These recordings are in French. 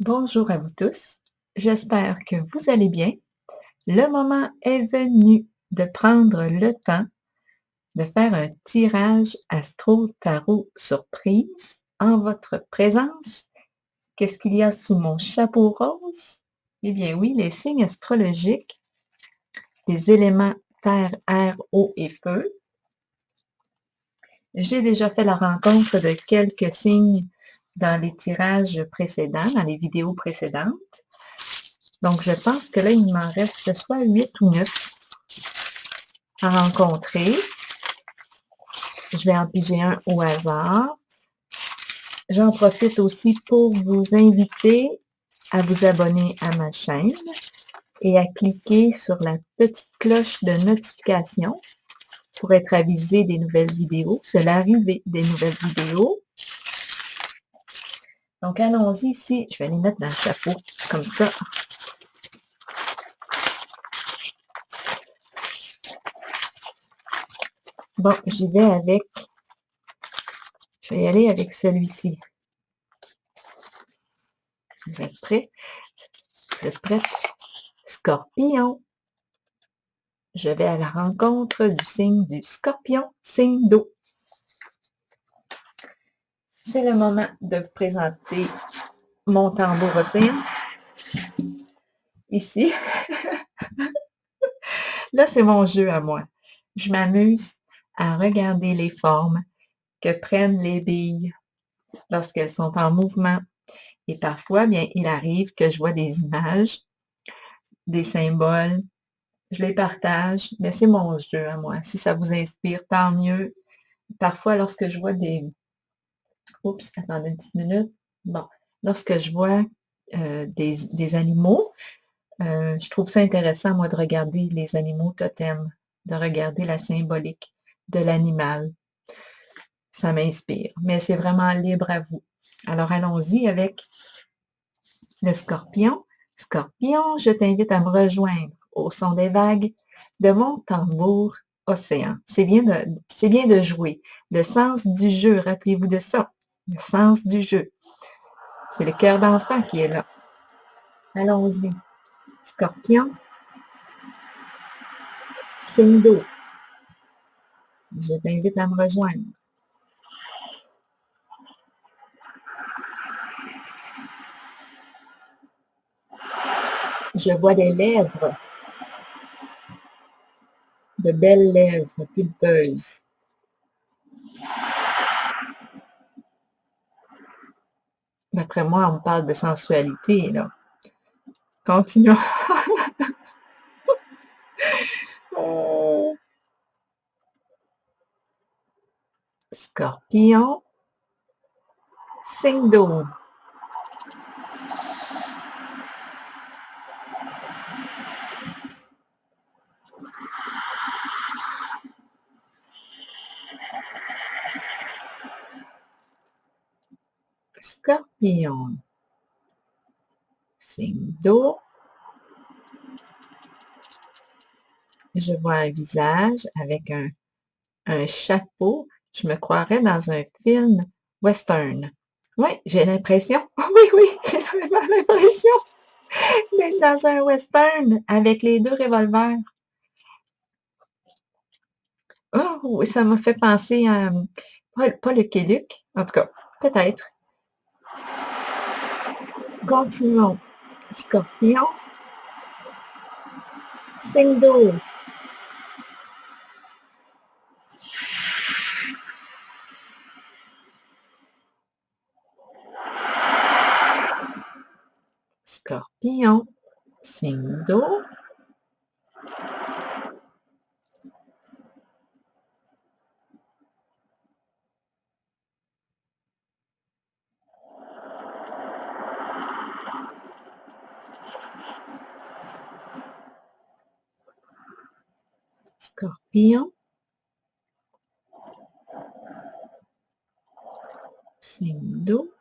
Bonjour à vous tous, j'espère que vous allez bien. Le moment est venu de prendre le temps de faire un tirage astro-tarot surprise en votre présence. Qu'est-ce qu'il y a sous mon chapeau rose? Eh bien oui, les signes astrologiques, les éléments terre, air, eau et feu. J'ai déjà fait la rencontre de quelques signes dans les tirages précédents, dans les vidéos précédentes. Donc, je pense que là, il m'en reste soit 8 ou 9 à rencontrer. Je vais en piger un au hasard. J'en profite aussi pour vous inviter à vous abonner à ma chaîne et à cliquer sur la petite cloche de notification pour être avisé des nouvelles vidéos, de l'arrivée des nouvelles vidéos. Donc, allons-y ici. Je vais les mettre dans le chapeau, comme ça. Bon, j'y vais avec... Je vais y aller avec celui-ci. Vous êtes prêts? Vous êtes prêts? Scorpion. Je vais à la rencontre du signe du Scorpion, signe d'eau. C'est le moment de vous présenter mon tambour océan. Ici. Là, c'est mon jeu à moi. Je m'amuse à regarder les formes que prennent les billes lorsqu'elles sont en mouvement. Et parfois, bien, il arrive que je vois des images, des symboles. Je les partage, mais c'est mon jeu à moi. Si ça vous inspire, tant mieux. Parfois, lorsque je vois des... Oups, attendez une petite minute. Bon, lorsque je vois des animaux, je trouve ça intéressant, moi, de regarder les animaux totems, de regarder la symbolique de l'animal. Ça m'inspire, mais c'est vraiment libre à vous. Alors, allons-y avec le scorpion. Scorpion, je t'invite à me rejoindre au son des vagues de mon tambour océan. C'est bien de jouer. Le sens du jeu, rappelez-vous de ça. Le sens du jeu. C'est le cœur d'enfant qui est là. Allons-y. Scorpion, signe d'eau. Je t'invite à me rejoindre. Je vois des lèvres, de belles lèvres pulpeuses. D'après moi, on me parle de sensualité, là. Continuons. Scorpion, signe d'eau. Scorpion, signe d'eau. Je vois un visage avec un chapeau. Je me croirais dans un film western. Oui, j'ai l'impression. Oui, oui, j'ai vraiment l'impression d'être dans un western avec les deux revolvers. Oh, oui, ça m'a fait penser à pas Lucky Luke, en tout cas, peut-être. Continuons. Scorpion, signe d'eau. Scorpion, signe d'eau. Scorpion, signe d'eau.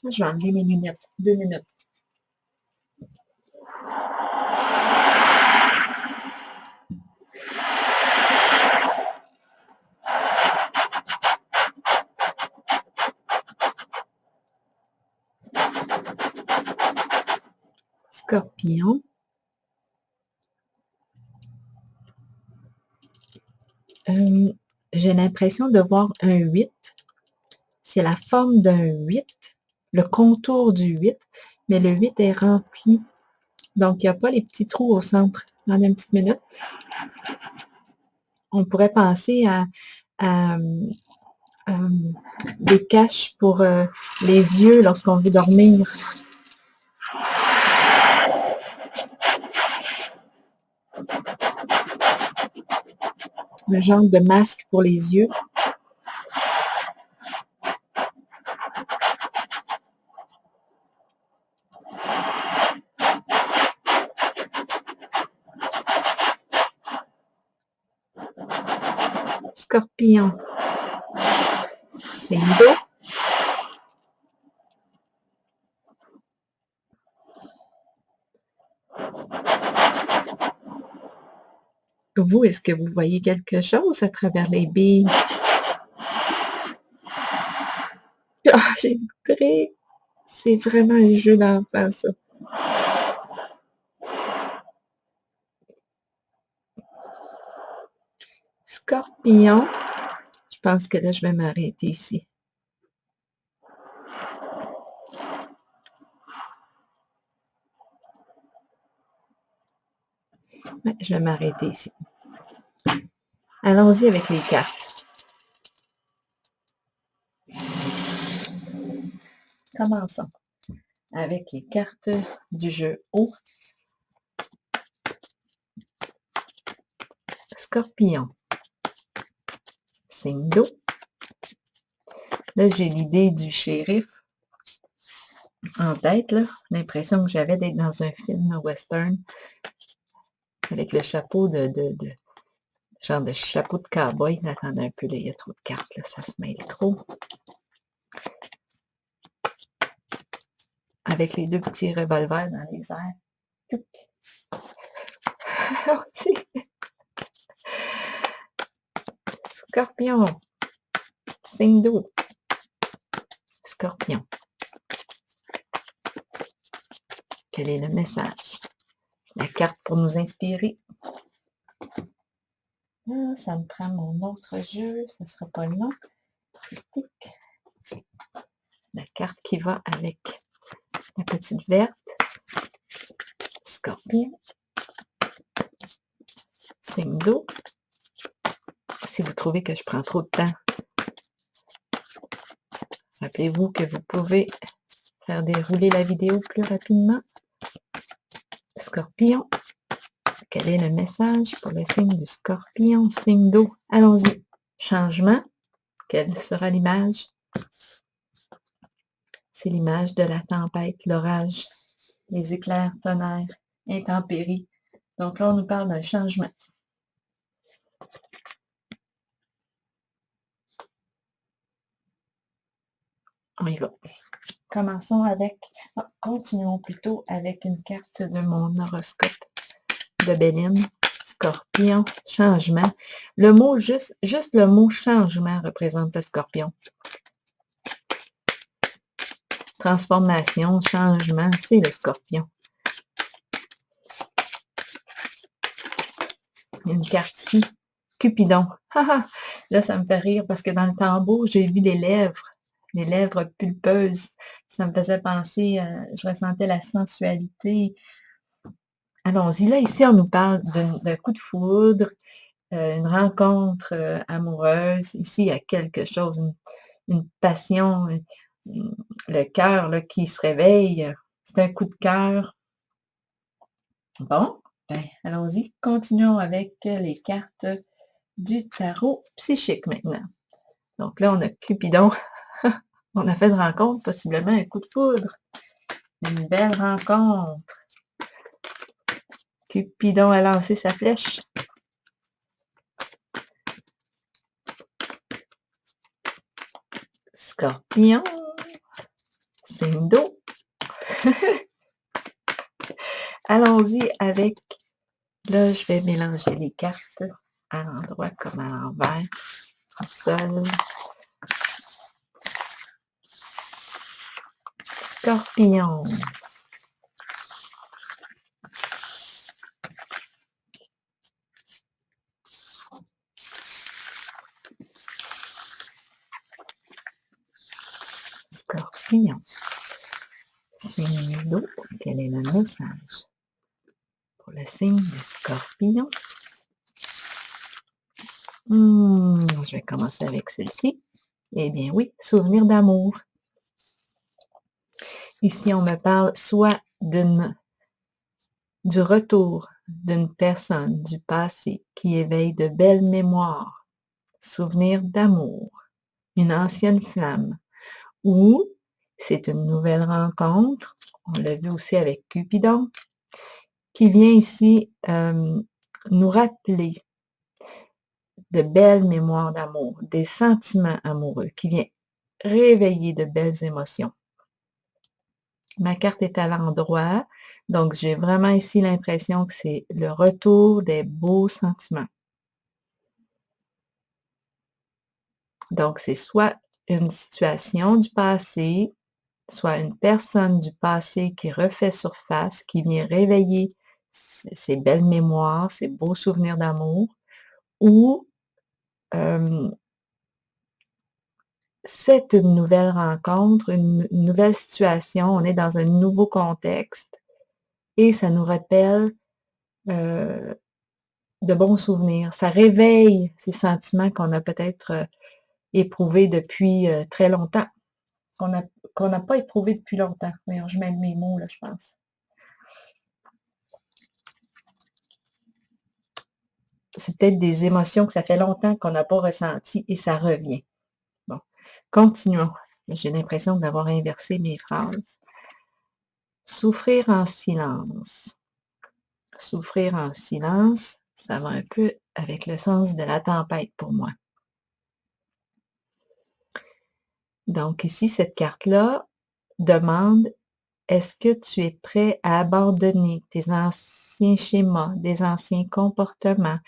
Je vais enlever mes lunettes. 2 minutes. Scorpion. J'ai l'impression de voir un 8. C'est la forme d'un 8, le contour du 8, mais le 8 est rempli. Donc, il n'y a pas les petits trous au centre. Dans une petite minute, on pourrait penser à, des caches pour les yeux lorsqu'on veut dormir. Un genre de masque pour les yeux. Scorpion. Signe d'eau. Vous, est-ce que vous voyez quelque chose à travers les billes? Ah, j'ai goûté. C'est vraiment un jeu d'enfant, ça. Scorpion. Je pense que là, je vais m'arrêter ici. Ouais, je vais m'arrêter ici. Allons-y avec les cartes. Commençons avec les cartes du jeu eau. Scorpion. Signe d'eau. Là, j'ai l'idée du shérif en tête, là. L'impression que j'avais d'être dans un film western avec le chapeau genre de chapeau de cow-boy. Attendez un peu, là, il y a trop de cartes, là, ça se mêle trop. Avec les deux petits revolvers dans les airs. Scorpion. Signe d'eau. Scorpion. Quel est le message? La carte pour nous inspirer. Là, ça me prend mon autre jeu, ça ne sera pas long. La carte qui va avec la petite verte. Scorpion. Signe d'eau. Si vous trouvez que je prends trop de temps, rappelez-vous que vous pouvez faire dérouler la vidéo plus rapidement. Scorpion. Quel est le message pour le signe du Scorpion? Signe d'eau. Allons-y. Changement. Quelle sera l'image? C'est l'image de la tempête, l'orage, les éclairs, tonnerres, intempéries. Donc là, on nous parle d'un changement. On y va. Commençons avec, continuons plutôt avec une carte de mon horoscope de Béline. Scorpion, changement. Le mot, juste le mot changement représente le Scorpion. Transformation, changement, c'est le Scorpion. Une carte ici, Cupidon. Là, ça me fait rire parce que dans le tambour, j'ai vu les lèvres pulpeuses. Ça me faisait penser, je ressentais la sensualité. Allons-y, là, ici, on nous parle d'un coup de foudre, une rencontre amoureuse. Ici, il y a quelque chose, une passion, le cœur qui se réveille. C'est un coup de cœur. Bon, ben, allons-y. Continuons avec les cartes du tarot psychique maintenant. Donc là, on a Cupidon. On a fait une rencontre, possiblement un coup de foudre. Une belle rencontre. Cupidon a lancé sa flèche. Scorpion. Signe d'eau. Allons-y avec... Là, je vais mélanger les cartes à l'endroit comme à l'envers. Tout seul. Scorpion. Scorpion. Signe d'eau, quel est le message pour le signe du Scorpion? Je vais commencer avec celle-ci. Eh bien oui, souvenir d'amour. Ici, on me parle soit du retour d'une personne du passé qui éveille de belles mémoires, souvenirs d'amour, une ancienne flamme, ou c'est une nouvelle rencontre, on l'a vu aussi avec Cupidon, qui vient ici nous rappeler de belles mémoires d'amour, des sentiments amoureux, qui vient réveiller de belles émotions. Ma carte est à l'endroit, donc j'ai vraiment ici l'impression que c'est le retour des beaux sentiments. Donc, c'est soit une situation du passé, soit une personne du passé qui refait surface, qui vient réveiller ces belles mémoires, ces beaux souvenirs d'amour, ou c'est une nouvelle rencontre, une nouvelle situation, on est dans un nouveau contexte et ça nous rappelle de bons souvenirs. Ça réveille ces sentiments qu'on a peut-être éprouvés depuis très longtemps, qu'on n'a pas éprouvé depuis longtemps. Voyons, je mêle mes mots là, je pense. C'est peut-être des émotions que ça fait longtemps qu'on n'a pas ressenties et ça revient. Bon, continuons. J'ai l'impression d'avoir inversé mes phrases. Souffrir en silence. Souffrir en silence, ça va un peu avec le sens de la tempête pour moi. Donc ici, cette carte-là demande: est-ce que tu es prêt à abandonner tes anciens schémas, des anciens comportements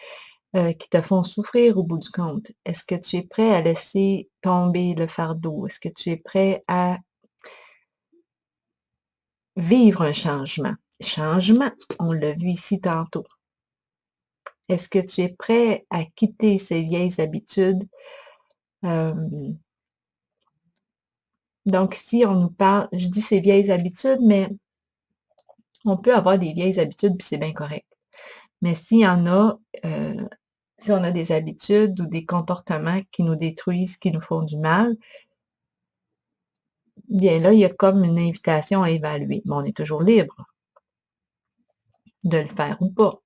qui te font souffrir au bout du compte? Est-ce que tu es prêt à laisser tomber le fardeau? Est-ce que tu es prêt à vivre un changement? Changement, on l'a vu ici tantôt. Est-ce que tu es prêt à quitter ces vieilles habitudes? Donc ici, on nous parle, je dis ces vieilles habitudes, mais on peut avoir des vieilles habitudes, puis c'est bien correct. Mais s'il y en a, si on a des habitudes ou des comportements qui nous détruisent, qui nous font du mal, bien là, il y a comme une invitation à évaluer. Mais on est toujours libre de le faire ou pas.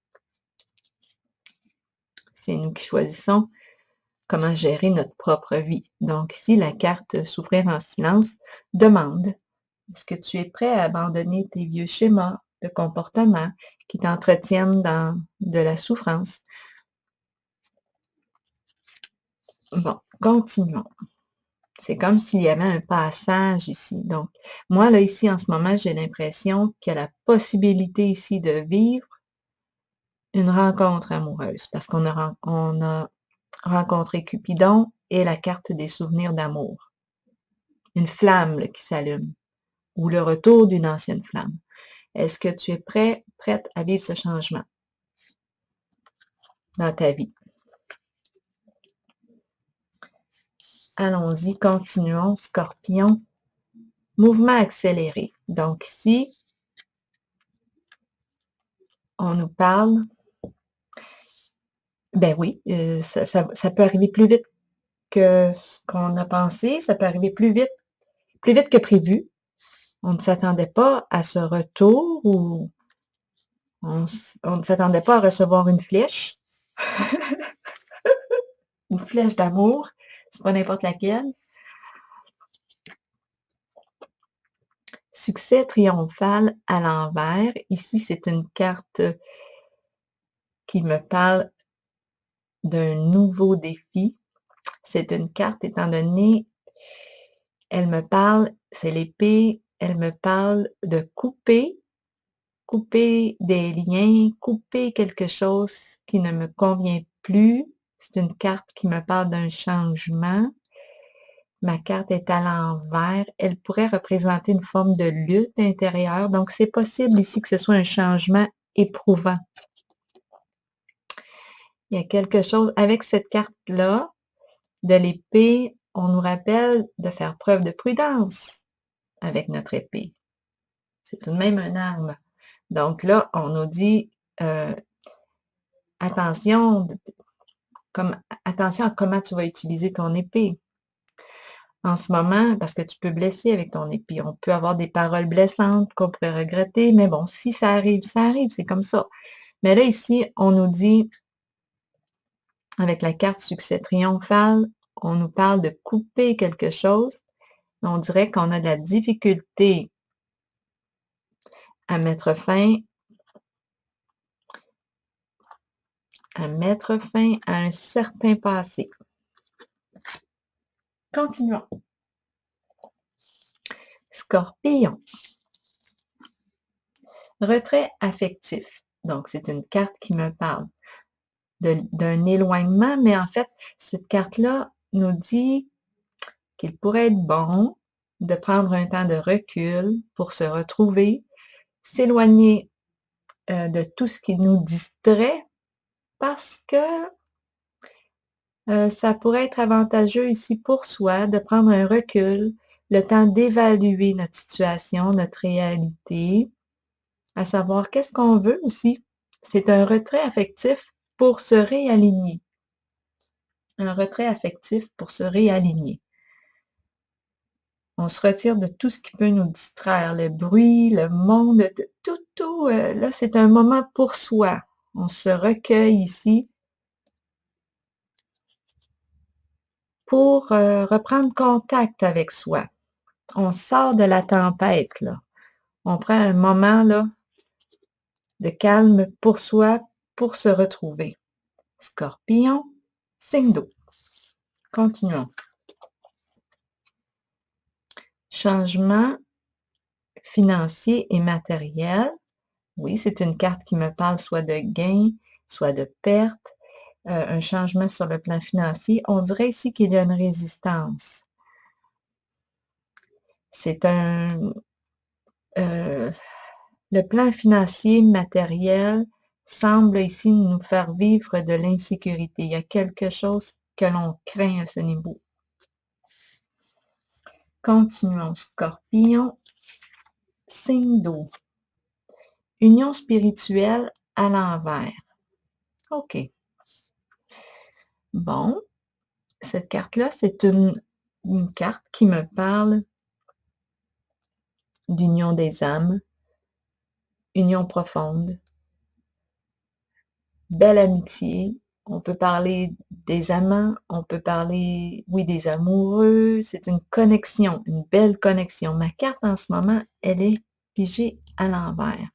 C'est nous qui choisissons comment gérer notre propre vie. Donc ici, la carte Souffrir en silence demande: est-ce que tu es prêt à abandonner tes vieux schémas de comportement qui t'entretiennent dans de la souffrance? Bon, continuons. C'est comme s'il y avait un passage ici. Donc, moi, là, ici, en ce moment, j'ai l'impression qu'il y a la possibilité ici de vivre une rencontre amoureuse parce qu'on a rencontré Cupidon et la carte des souvenirs d'amour. Une flamme là, qui s'allume ou le retour d'une ancienne flamme. Est-ce que tu es prête à vivre ce changement dans ta vie? Allons-y, continuons, Scorpion. Mouvement accéléré. Donc ici, on nous parle, ben oui, ça peut arriver plus vite que ce qu'on a pensé, ça peut arriver plus vite que prévu. On ne s'attendait pas à ce retour ou on ne s'attendait pas à recevoir une flèche. Une flèche d'amour, c'est pas n'importe laquelle. Succès triomphal à l'envers. Ici, c'est une carte qui me parle d'un nouveau défi. C'est une carte étant donné, elle me parle, c'est l'épée, elle me parle de couper des liens, couper quelque chose qui ne me convient plus. C'est une carte qui me parle d'un changement. Ma carte est à l'envers. Elle pourrait représenter une forme de lutte intérieure. Donc, c'est possible ici que ce soit un changement éprouvant. Il y a quelque chose avec cette carte-là de l'épée, on nous rappelle de faire preuve de prudence. avec notre épée. C'est tout de même une arme. Donc là, on nous dit, attention, attention à comment tu vas utiliser ton épée. En ce moment, parce que tu peux blesser avec ton épée. On peut avoir des paroles blessantes qu'on pourrait regretter, mais bon, si ça arrive, c'est comme ça. Mais là, ici, on nous dit, avec la carte succès triomphal, on nous parle de couper quelque chose. On dirait qu'on a de la difficulté à mettre fin à un certain passé. Continuons. Scorpion. Retrait affectif. Donc, c'est une carte qui me parle d'un éloignement, mais en fait, cette carte-là nous dit qu'il pourrait être bon de prendre un temps de recul pour se retrouver, s'éloigner de tout ce qui nous distrait parce que ça pourrait être avantageux ici pour soi de prendre un recul, le temps d'évaluer notre situation, notre réalité, à savoir qu'est-ce qu'on veut aussi. C'est un retrait affectif pour se réaligner. Un retrait affectif pour se réaligner. On se retire de tout ce qui peut nous distraire, le bruit, le monde, tout. Là, c'est un moment pour soi. On se recueille ici pour reprendre contact avec soi. On sort de la tempête, là. On prend un moment, là, de calme pour soi, pour se retrouver. Scorpion, signe d'eau. Continuons. Changement financier et matériel. Oui, c'est une carte qui me parle soit de gain, soit de perte, un changement sur le plan financier. On dirait ici qu'il y a une résistance. C'est le plan financier, matériel, semble ici nous faire vivre de l'insécurité. Il y a quelque chose que l'on craint à ce niveau. Continuons. Scorpion, signe d'eau. Union spirituelle à l'envers. OK. Bon, cette carte-là, c'est une carte qui me parle d'union des âmes, union profonde, belle amitié. On peut parler des amants, on peut parler, oui, des amoureux. C'est une connexion, une belle connexion. Ma carte en ce moment, elle est figée à l'envers.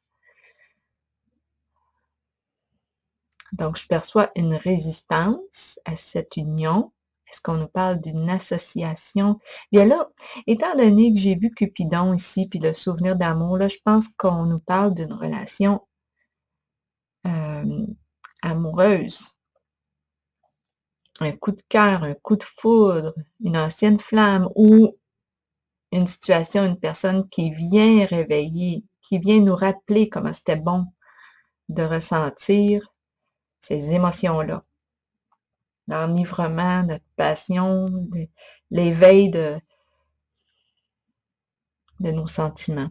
Donc, je perçois une résistance à cette union. Est-ce qu'on nous parle d'une association? Bien là, étant donné que j'ai vu Cupidon ici, puis le souvenir d'amour, là, je pense qu'on nous parle d'une relation amoureuse. Un coup de cœur, un coup de foudre, une ancienne flamme ou une situation, une personne qui vient réveiller, qui vient nous rappeler comment c'était bon de ressentir ces émotions-là. L'enivrement, notre passion, l'éveil de nos sentiments.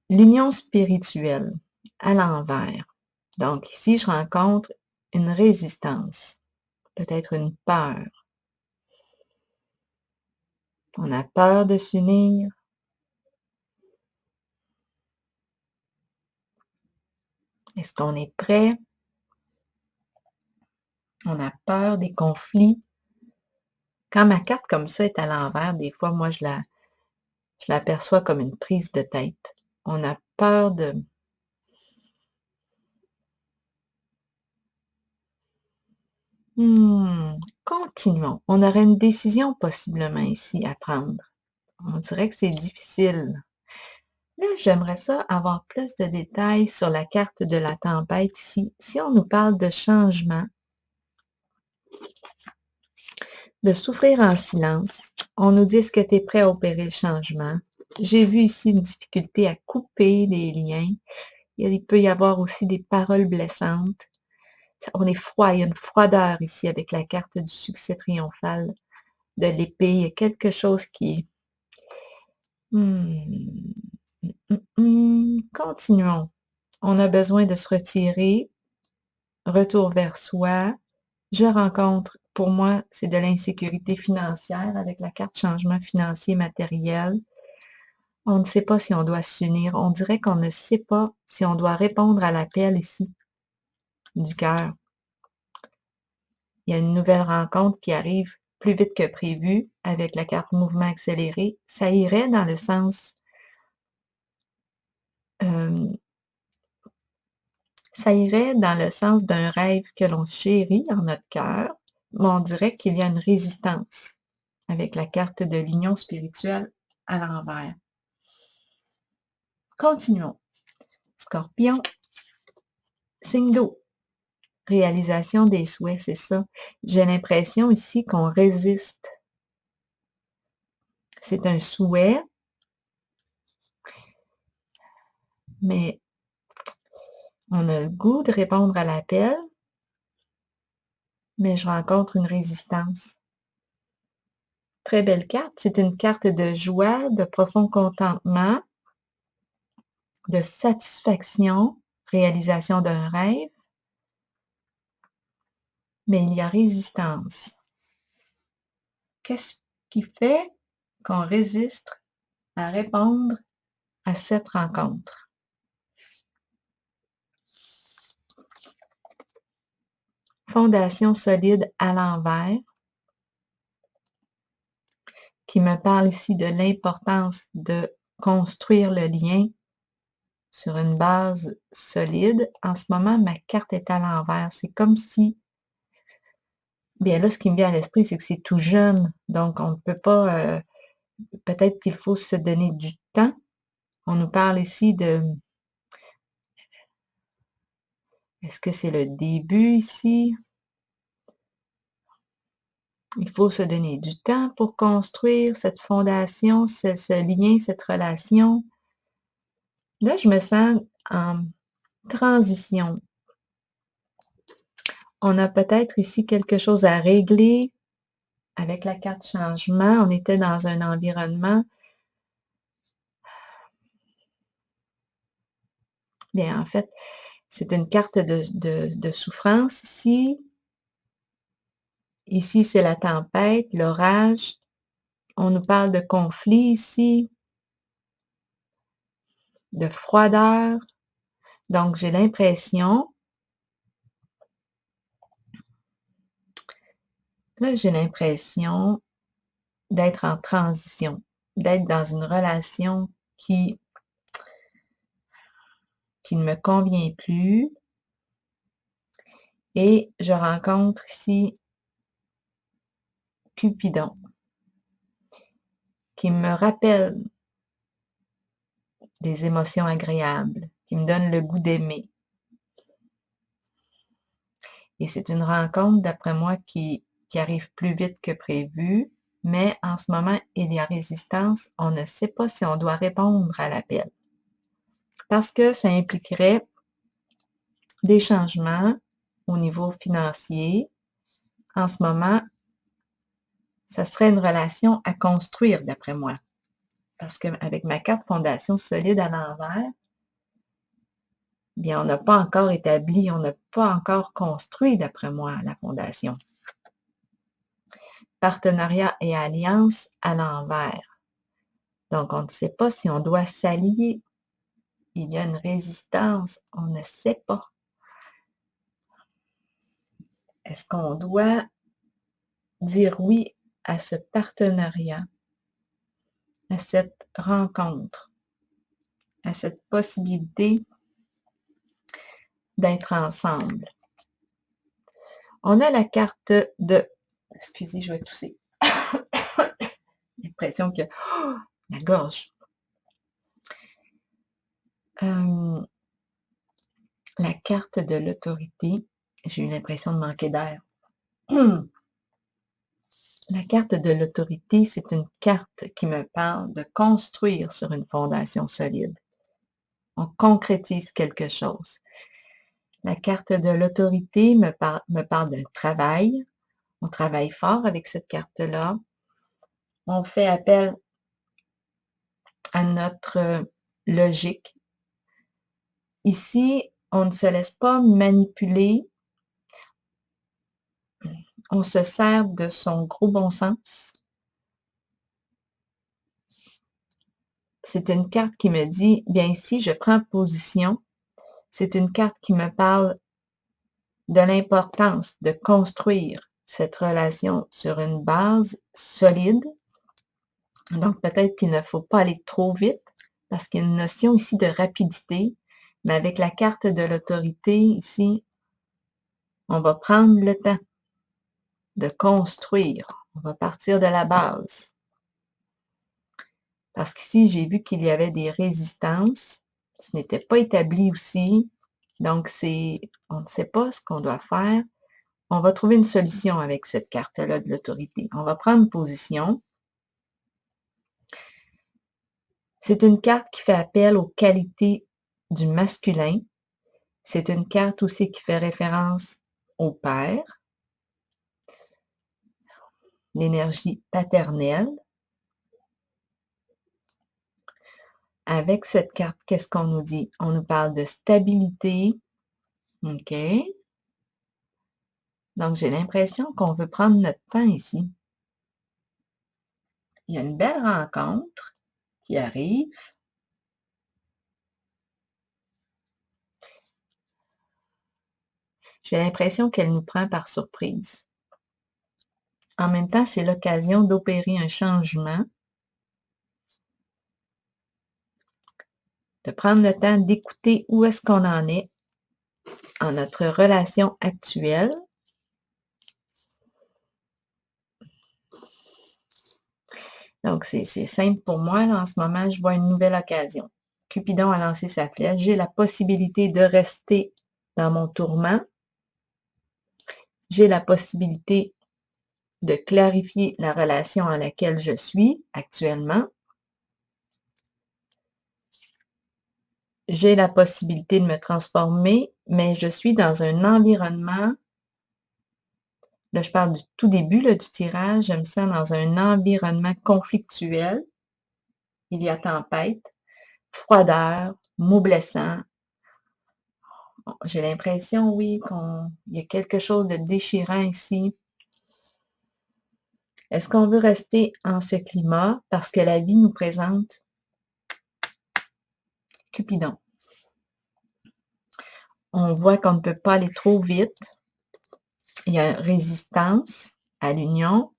L'union spirituelle à l'envers. Donc ici, je rencontre une résistance, peut-être une peur. On a peur de s'unir. Est-ce qu'on est prêt? On a peur des conflits. Quand ma carte comme ça est à l'envers, des fois, moi, je l'aperçois comme une prise de tête. On a peur de... Continuons. On aurait une décision possiblement ici à prendre. On dirait que c'est difficile. Là, j'aimerais ça avoir plus de détails sur la carte de la tempête ici. Si on nous parle de changement, de souffrir en silence, on nous dit est-ce que tu es prêt à opérer le changement? J'ai vu ici une difficulté à couper des liens. Il peut y avoir aussi des paroles blessantes. On est froid, il y a une froideur ici avec la carte du succès triomphal. de l'épée. Il y a quelque chose qui Mmh. Continuons. On a besoin de se retirer, retour vers soi. Je rencontre, pour moi, c'est de l'insécurité financière avec la carte changement financier matériel. On ne sait pas si on doit s'unir. On dirait qu'on ne sait pas si on doit répondre à l'appel ici du cœur. Il y a une nouvelle rencontre qui arrive plus vite que prévu avec la carte mouvement accéléré. Ça irait dans le sens, ça irait dans le sens d'un rêve que l'on chérit en notre cœur, mais on dirait qu'il y a une résistance avec la carte de l'union spirituelle à l'envers. Continuons. Scorpion, signe d'eau. Réalisation des souhaits, c'est ça. J'ai l'impression ici qu'on résiste. C'est un souhait, mais on a le goût de répondre à l'appel, mais je rencontre une résistance. Très belle carte. C'est une carte de joie, de profond contentement, de satisfaction, réalisation d'un rêve, mais il y a résistance. Qu'est-ce qui fait qu'on résiste à répondre à cette rencontre? Fondation solide à l'envers, qui me parle ici de l'importance de construire le lien sur une base solide. En ce moment, ma carte est à l'envers. C'est comme si, bien là, ce qui me vient à l'esprit, c'est que c'est tout jeune, donc on ne peut pas, peut-être qu'il faut se donner du temps. On nous parle ici de, est-ce que c'est le début ici? Il faut se donner du temps pour construire cette fondation, ce lien, cette relation. Là, je me sens en transition. On a peut-être ici quelque chose à régler avec la carte changement. On était dans un environnement. Bien, en fait, c'est une carte de souffrance ici. Ici, c'est la tempête, l'orage. On nous parle de conflit ici, de froideur. Donc, j'ai l'impression, là, j'ai l'impression d'être en transition, d'être dans une relation qui ne me convient plus. Et je rencontre ici Cupidon, qui me rappelle des émotions agréables, qui me donne le goût d'aimer. Et c'est une rencontre, d'après moi, qui arrive plus vite que prévu, mais en ce moment, il y a résistance. On ne sait pas si on doit répondre à l'appel. Parce que ça impliquerait des changements au niveau financier. En ce moment, ça serait une relation à construire, d'après moi. Parce qu'avec ma carte fondation solide à l'envers, bien, on n'a pas encore établi, on n'a pas encore construit, d'après moi, la fondation. Partenariat et alliance à l'envers. Donc, on ne sait pas si on doit s'allier. Il y a une résistance, on ne sait pas. Est-ce qu'on doit dire oui à ce partenariat, à cette rencontre, à cette possibilité d'être ensemble? On a la carte de... Excusez, je vais tousser. J'ai l'impression que... Oh, la gorge. La carte de l'autorité. J'ai eu l'impression de manquer d'air. La carte de l'autorité, c'est une carte qui me parle de construire sur une fondation solide. On concrétise quelque chose. La carte de l'autorité me parle d'un travail. On travaille fort avec cette carte-là. on fait appel à notre logique. Ici, on ne se laisse pas manipuler, on se sert de son gros bon sens. C'est une carte qui me dit, bien ici, je prends position. C'est une carte qui me parle de l'importance de construire cette relation sur une base solide. Donc, peut-être qu'il ne faut pas aller trop vite parce qu'il y a une notion ici de rapidité. Mais avec la carte de l'autorité ici, on va prendre le temps de construire. On va partir de la base. Parce qu'ici, j'ai vu qu'il y avait des résistances. Ce n'était pas établi aussi. Donc, on ne sait pas ce qu'on doit faire. On va trouver une solution avec cette carte-là de l'autorité. On va prendre position. C'est une carte qui fait appel aux qualités du masculin. C'est une carte aussi qui fait référence au père, l'énergie paternelle. Avec cette carte, qu'est-ce qu'on nous dit? On nous parle de stabilité. OK. Donc, j'ai l'impression qu'on veut prendre notre temps ici. Il y a une belle rencontre qui arrive. J'ai l'impression qu'elle nous prend par surprise. En même temps, c'est l'occasion d'opérer un changement, de prendre le temps d'écouter où est-ce qu'on en est en notre relation actuelle. Donc, c'est simple pour moi. Là, en ce moment, je vois une nouvelle occasion. Cupidon a lancé sa flèche. J'ai la possibilité de rester dans mon tourment. J'ai la possibilité de clarifier la relation à laquelle je suis actuellement. J'ai la possibilité de me transformer, mais je suis dans un environnement, là je parle du tout début là, du tirage, je me sens dans un environnement conflictuel. Il y a tempête, froideur, mots blessants. J'ai l'impression, oui, qu'il y a quelque chose de déchirant ici. Est-ce qu'on veut rester en ce climat parce que la vie nous présente Cupidon? On voit qu'on ne peut pas aller trop vite. Il y a résistance à l'union,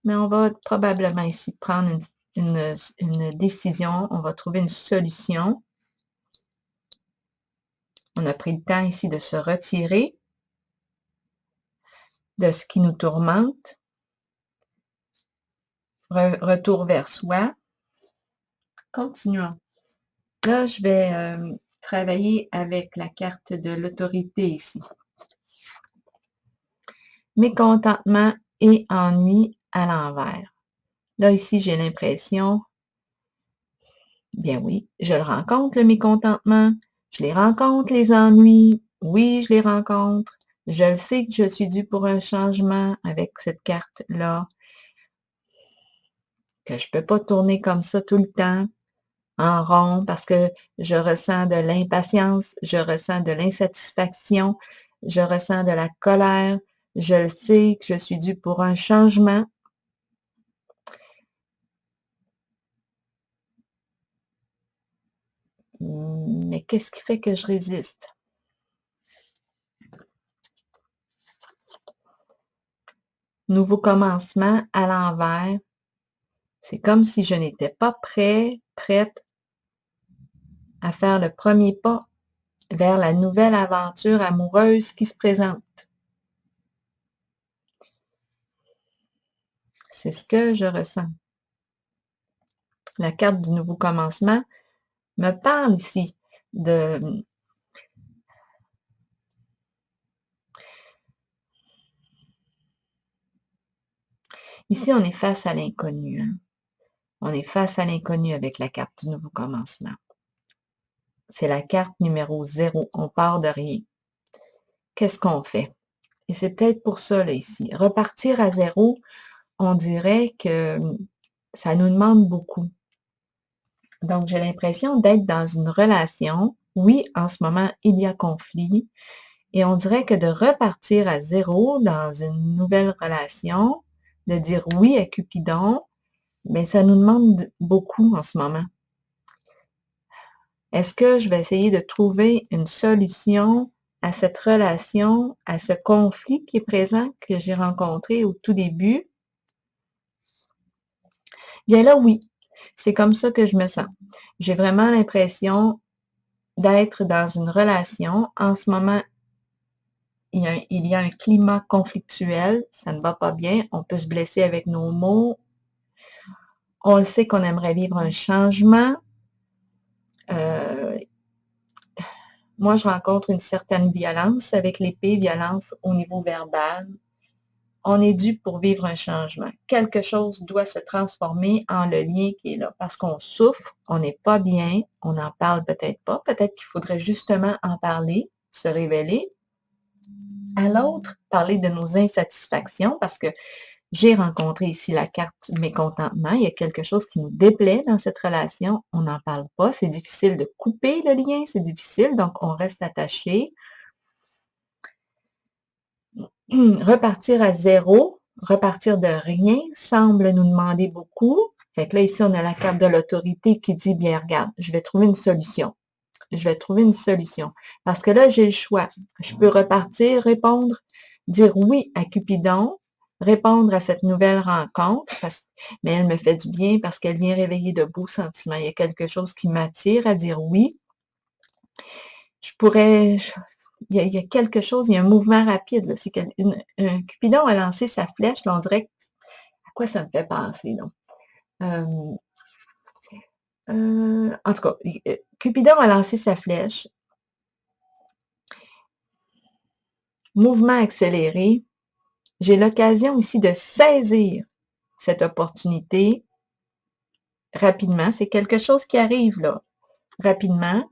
mais on va probablement ici prendre une décision. On va trouver une solution. On a pris le temps ici de se retirer de ce qui nous tourmente. Retour vers soi. Continuons. Là, je vais travailler avec la carte de l'autorité ici. Mécontentement et ennui à l'envers. Là, ici, j'ai l'impression, bien oui, je le rencontre, le mécontentement, je les rencontre, les ennuis, oui, je les rencontre, je le sais que je suis due pour un changement avec cette carte-là, que je ne peux pas tourner comme ça tout le temps, en rond, parce que je ressens de l'impatience, je ressens de l'insatisfaction, je ressens de la colère, je le sais que je suis due pour un changement. Mais qu'est-ce qui fait que je résiste? Nouveau commencement à l'envers. C'est comme si je n'étais pas prête à faire le premier pas vers la nouvelle aventure amoureuse qui se présente. C'est ce que je ressens. La carte du nouveau commencement me parle ici de... Ici, on est face à l'inconnu. Hein? On est face à l'inconnu avec la carte du nouveau commencement. C'est la carte numéro 0. On part de rien. Qu'est-ce qu'on fait? Et c'est peut-être pour ça, là, ici. Repartir à 0, on dirait que ça nous demande beaucoup. Donc, j'ai l'impression d'être dans une relation. Oui, en ce moment, il y a conflit. Et on dirait que de repartir à zéro dans une nouvelle relation, de dire oui à Cupidon, mais ça nous demande beaucoup en ce moment. Est-ce que je vais essayer de trouver une solution à cette relation, à ce conflit qui est présent, que j'ai rencontré au tout début? Bien là, oui, c'est comme ça que je me sens. J'ai vraiment l'impression d'être dans une relation. En ce moment, il y a un climat conflictuel, ça ne va pas bien, on peut se blesser avec nos mots. On le sait qu'on aimerait vivre un changement. Moi, je rencontre une certaine violence avec l'épée, violence au niveau verbal. On est dû pour vivre un changement. Quelque chose doit se transformer en le lien qui est là. Parce qu'on souffre, on n'est pas bien, on n'en parle peut-être pas. Peut-être qu'il faudrait justement en parler, se révéler. À l'autre, parler de nos insatisfactions parce que j'ai rencontré ici la carte du mécontentement. Il y a quelque chose qui nous déplaît dans cette relation. On n'en parle pas. C'est difficile de couper le lien. C'est difficile. Donc, on reste attaché. Repartir à zéro, repartir de rien, semble nous demander beaucoup. Fait que là, ici, on a la carte de l'autorité qui dit, bien, regarde, je vais trouver une solution. Je vais trouver une solution. Parce que là, j'ai le choix. Je peux repartir, répondre, dire oui à Cupidon, répondre à cette nouvelle rencontre, mais elle me fait du bien parce qu'elle vient réveiller de beaux sentiments. Il y a quelque chose qui m'attire à dire oui. Je pourrais, il y a quelque chose, il y a un mouvement rapide. Là. C'est un Cupidon a lancé sa flèche, là, on dirait, à quoi ça me fait penser, donc? En tout cas, Cupidon a lancé sa flèche, mouvement accéléré. J'ai l'occasion ici de saisir cette opportunité rapidement. C'est quelque chose qui arrive là, rapidement,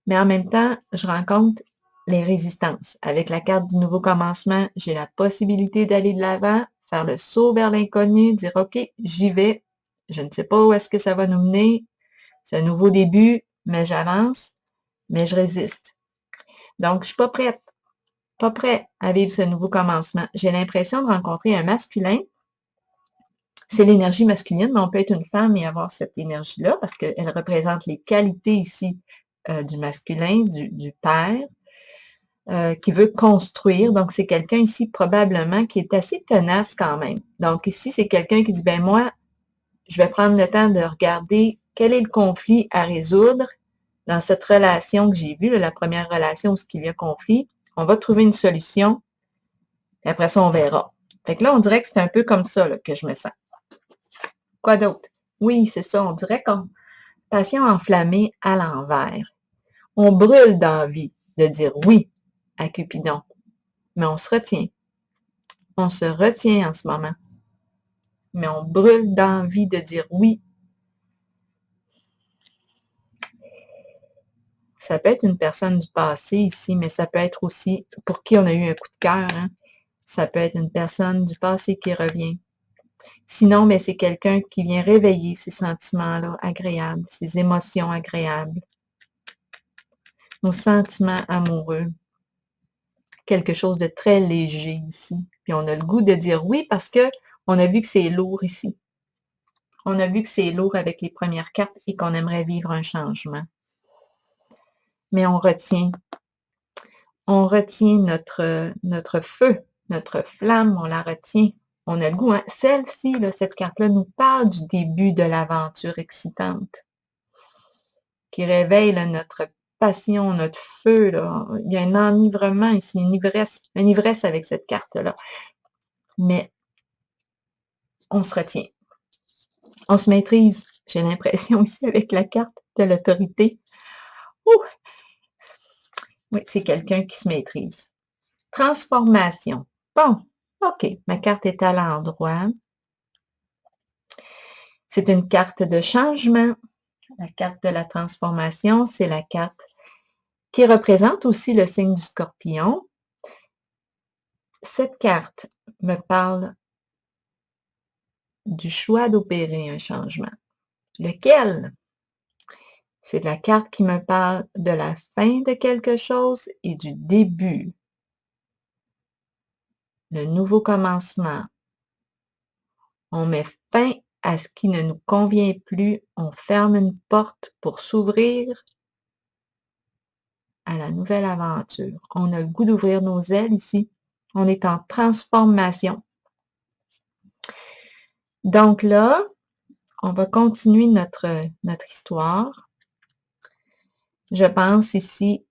mais en même temps, je rencontre les résistances. Avec la carte du nouveau commencement, j'ai la possibilité d'aller de l'avant, faire le saut vers l'inconnu, dire OK, j'y vais. Je ne sais pas où est-ce que ça va nous mener. C'est un nouveau début, mais j'avance, mais je résiste. Donc, je suis pas prête, pas prêt à vivre ce nouveau commencement. J'ai l'impression de rencontrer un masculin. C'est l'énergie masculine, mais on peut être une femme et avoir cette énergie-là parce qu'elle représente les qualités ici du masculin, du père, qui veut construire. Donc, c'est quelqu'un ici probablement qui est assez tenace quand même. Donc, ici, c'est quelqu'un qui dit, ben moi, je vais prendre le temps de regarder quel est le conflit à résoudre dans cette relation que j'ai vue, la première relation où il y a conflit. On va trouver une solution, et après ça, on verra. Fait que là, on dirait que c'est un peu comme ça là, que je me sens. Quoi d'autre? Oui, c'est ça, on dirait qu'on passion enflammée à l'envers. On brûle d'envie de dire oui à Cupidon, mais on se retient. On se retient en ce moment, mais on brûle d'envie de dire oui. Ça peut être une personne du passé ici, mais ça peut être aussi pour qui on a eu un coup de cœur. Hein? Ça peut être une personne du passé qui revient. Sinon, mais c'est quelqu'un qui vient réveiller ces sentiments-là agréables, ces émotions agréables, nos sentiments amoureux. Quelque chose de très léger ici. Puis on a le goût de dire oui parce que on a vu que c'est lourd ici. On a vu que c'est lourd avec les premières cartes et qu'on aimerait vivre un changement. Mais on retient. On retient notre feu, notre flamme, on la retient. On a le goût. Hein? Celle-ci, là, cette carte-là, nous parle du début de l'aventure excitante qui réveille là, notre passion, notre feu. Là. Il y a un enivrement ici, une ivresse avec cette carte-là. Mais on se retient. On se maîtrise. J'ai l'impression ici avec la carte de l'autorité. Oui, c'est quelqu'un qui se maîtrise. Transformation. Bon, OK, ma carte est à l'endroit. C'est une carte de changement. La carte de la transformation, c'est la carte qui représente aussi le signe du Scorpion. Cette carte me parle du choix d'opérer un changement. Lequel? C'est la carte qui me parle de la fin de quelque chose et du début. Le nouveau commencement. On met fin à ce qui ne nous convient plus. On ferme une porte pour s'ouvrir à la nouvelle aventure. On a le goût d'ouvrir nos ailes ici. On est en transformation. Donc là, on va continuer notre histoire. Je pense ici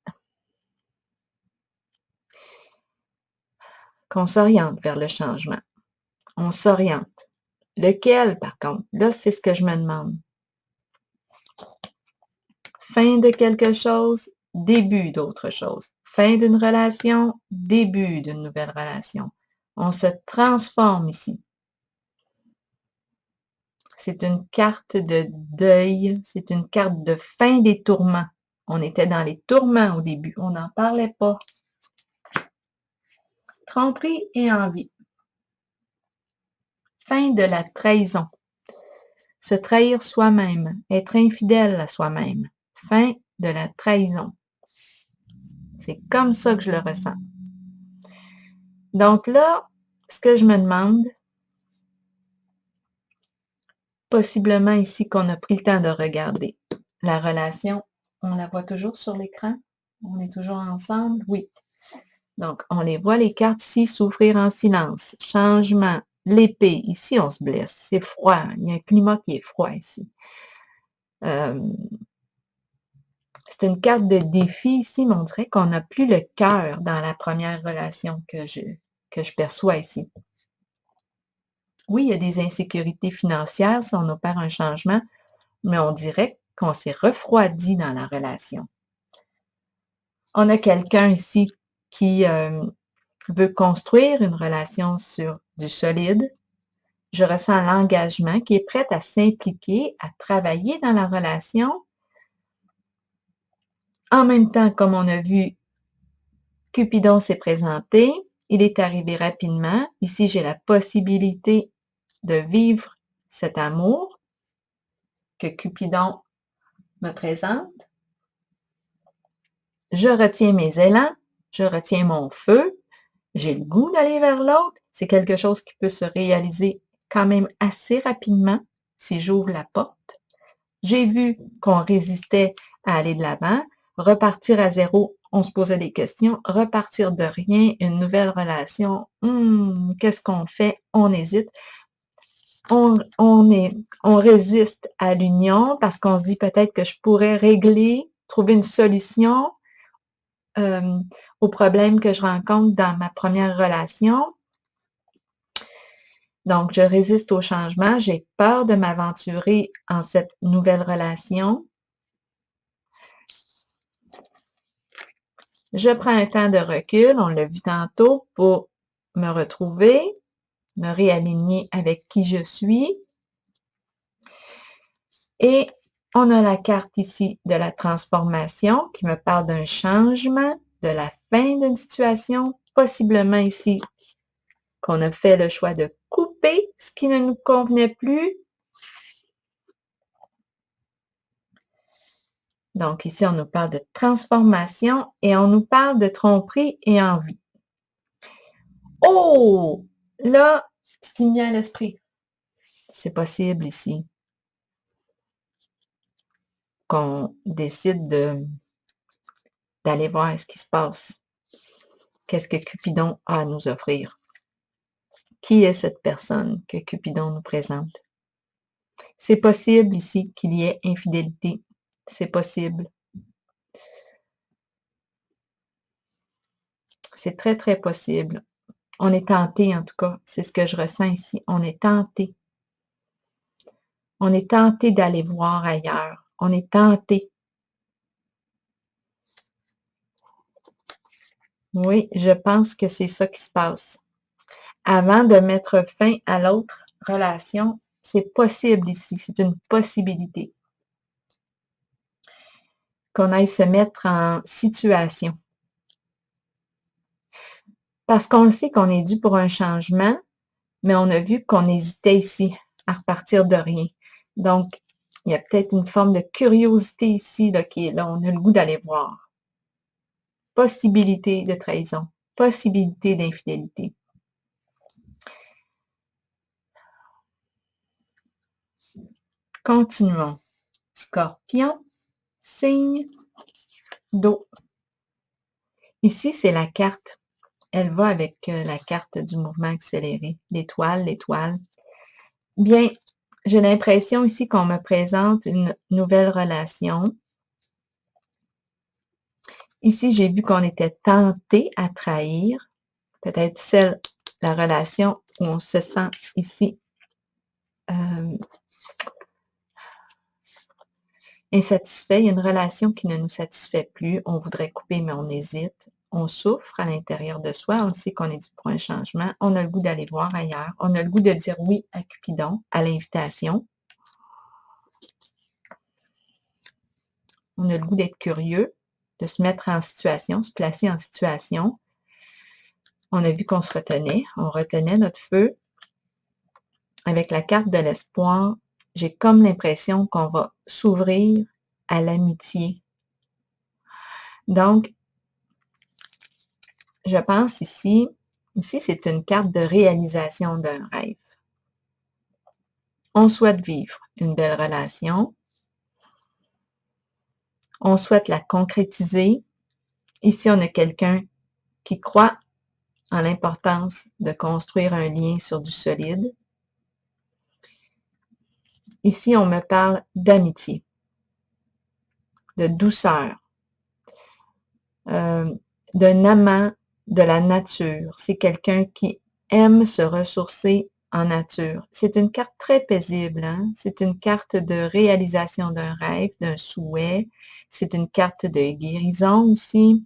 qu'on s'oriente vers le changement. On s'oriente. Lequel, par contre? Là, c'est ce que je me demande. Fin de quelque chose, début d'autre chose. Fin d'une relation, début d'une nouvelle relation. On se transforme ici. C'est une carte de deuil, c'est une carte de fin des tourments. On était dans les tourments au début, on n'en parlait pas. Tromperie et envie. Fin de la trahison. Se trahir soi-même, être infidèle à soi-même. Fin de la trahison. C'est comme ça que je le ressens. Donc là, ce que je me demande, possiblement ici qu'on a pris le temps de regarder. La relation, on la voit toujours sur l'écran? On est toujours ensemble? Oui. Donc, on les voit, les cartes ici, souffrir en silence, changement, l'épée. Ici, on se blesse. C'est froid. Il y a un climat qui est froid ici. C'est une carte de défi ici, mais on dirait qu'on n'a plus le cœur dans la première relation que je perçois ici. Oui, il y a des insécurités financières si on opère un changement, mais on dirait qu'on s'est refroidi dans la relation. On a quelqu'un ici qui veut construire une relation sur du solide. Je ressens l'engagement, qui est prête à s'impliquer, à travailler dans la relation. En même temps, comme on a vu, Cupidon s'est présenté. Il est arrivé rapidement. Ici, j'ai la possibilité de vivre cet amour que Cupidon me présente. Je retiens mes élans, je retiens mon feu, j'ai le goût d'aller vers l'autre. C'est quelque chose qui peut se réaliser quand même assez rapidement si j'ouvre la porte. J'ai vu qu'on résistait à aller de l'avant, repartir à zéro, on se posait des questions, repartir de rien, une nouvelle relation, qu'est-ce qu'on fait? On hésite. On résiste à l'union parce qu'on se dit peut-être que je pourrais régler, trouver une solution aux problèmes que je rencontre dans ma première relation. Donc, je résiste au changement. J'ai peur de m'aventurer en cette nouvelle relation. Je prends un temps de recul, on l'a vu tantôt, pour me retrouver, me réaligner avec qui je suis. Et on a la carte ici de la transformation qui me parle d'un changement, de la fin d'une situation, possiblement ici qu'on a fait le choix de couper ce qui ne nous convenait plus. Donc ici, on nous parle de transformation et on nous parle de tromperie et envie. Oh! Là, ce qui me vient à l'esprit, c'est possible ici qu'on décide d'aller voir ce qui se passe. Qu'est-ce que Cupidon a à nous offrir? Qui est cette personne que Cupidon nous présente? C'est possible ici qu'il y ait infidélité. C'est possible. C'est très, très possible. On est tenté, en tout cas. C'est ce que je ressens ici. On est tenté. On est tenté d'aller voir ailleurs. On est tenté. Oui, je pense que c'est ça qui se passe. Avant de mettre fin à l'autre relation, c'est possible ici. C'est une possibilité. Qu'on aille se mettre en situation. Parce qu'on sait qu'on est dû pour un changement, mais on a vu qu'on hésitait ici. à repartir de rien. Donc, il y a peut-être une forme de curiosité ici là, qui est là. On a le goût d'aller voir. Possibilité de trahison, possibilité d'infidélité. Continuons. Scorpion, signe d'eau. Ici, c'est la carte. Elle va avec la carte du mouvement accéléré. L'étoile, l'étoile. Bien, j'ai l'impression ici qu'on me présente une nouvelle relation. Ici, j'ai vu qu'on était tenté à trahir. Peut-être la relation où on se sent ici insatisfait. Il y a une relation qui ne nous satisfait plus. On voudrait couper, mais on hésite. On souffre à l'intérieur de soi. On sait qu'on est dû pour un changement. On a le goût d'aller voir ailleurs. On a le goût de dire oui à Cupidon, à l'invitation. On a le goût d'être curieux, de se mettre en situation, se placer en situation. On a vu qu'on se retenait. On retenait notre feu. Avec la carte de l'espoir, j'ai comme l'impression qu'on va s'ouvrir à l'amitié. Donc, je pense ici c'est une carte de réalisation d'un rêve. On souhaite vivre une belle relation. On souhaite la concrétiser. Ici, on a quelqu'un qui croit en l'importance de construire un lien sur du solide. Ici, on me parle d'amitié, de douceur, d'un amant de la nature. C'est quelqu'un qui aime se ressourcer en nature. C'est une carte très paisible, hein? C'est une carte de réalisation d'un rêve, d'un souhait. C'est une carte de guérison aussi.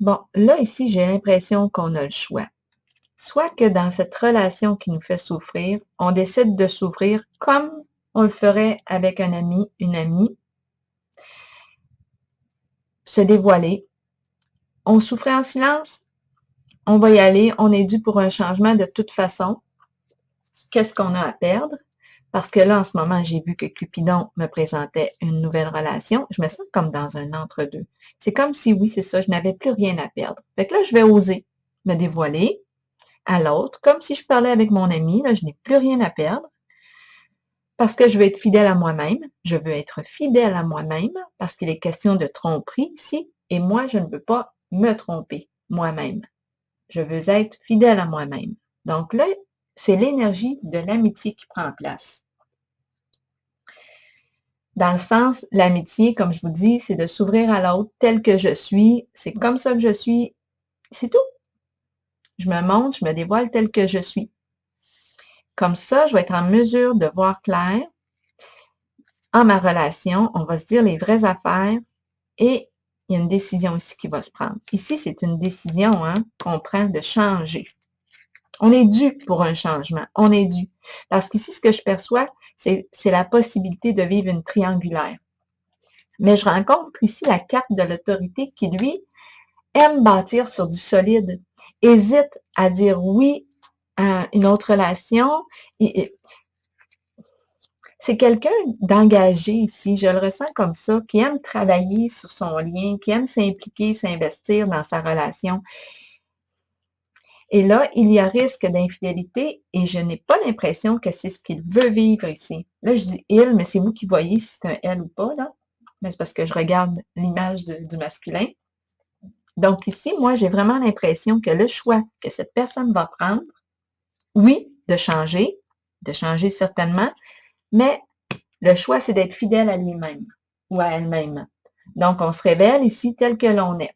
Bon, là, ici, j'ai l'impression qu'on a le choix. Soit que dans cette relation qui nous fait souffrir, on décide de s'ouvrir comme on le ferait avec un ami, une amie, se dévoiler. On souffrait en silence, on va y aller, on est dû pour un changement de toute façon. Qu'est-ce qu'on a à perdre? Parce que là, en ce moment, j'ai vu que Cupidon me présentait une nouvelle relation. Je me sens comme dans un entre-deux. C'est comme si, oui, c'est ça, je n'avais plus rien à perdre. Fait que là, je vais oser me dévoiler à l'autre, comme si je parlais avec mon ami. Là, je n'ai plus rien à perdre parce que je veux être fidèle à moi-même. Je veux être fidèle à moi-même parce qu'il est question de tromperie ici. Et moi, je ne veux pas me tromper moi-même. Je veux être fidèle à moi-même. Donc là, c'est l'énergie de l'amitié qui prend place. Dans le sens, l'amitié, comme je vous dis, c'est de s'ouvrir à l'autre tel que je suis. C'est comme ça que je suis. C'est tout. Je me montre, je me dévoile tel que je suis. Comme ça, je vais être en mesure de voir clair en ma relation. On va se dire les vraies affaires et il y a une décision ici qui va se prendre. Ici, c'est une décision qu'on prend de changer. On est dû pour un changement. On est dû. Parce qu'ici, ce que je perçois, c'est la possibilité de vivre une triangulaire. Mais je rencontre ici la carte de l'autorité qui, lui, aime bâtir sur du solide, hésite à dire oui à une autre relation. C'est quelqu'un d'engagé ici, je le ressens comme ça, qui aime travailler sur son lien, qui aime s'impliquer, s'investir dans sa relation. Et là, il y a risque d'infidélité et je n'ai pas l'impression que c'est ce qu'il veut vivre ici. Là, je dis il, mais c'est vous qui voyez si c'est un elle ou pas, là. Mais c'est parce que je regarde l'image du masculin. Donc ici, moi, j'ai vraiment l'impression que le choix que cette personne va prendre, oui, de changer certainement, mais le choix, c'est d'être fidèle à lui-même ou à elle-même. Donc, on se révèle ici tel que l'on est.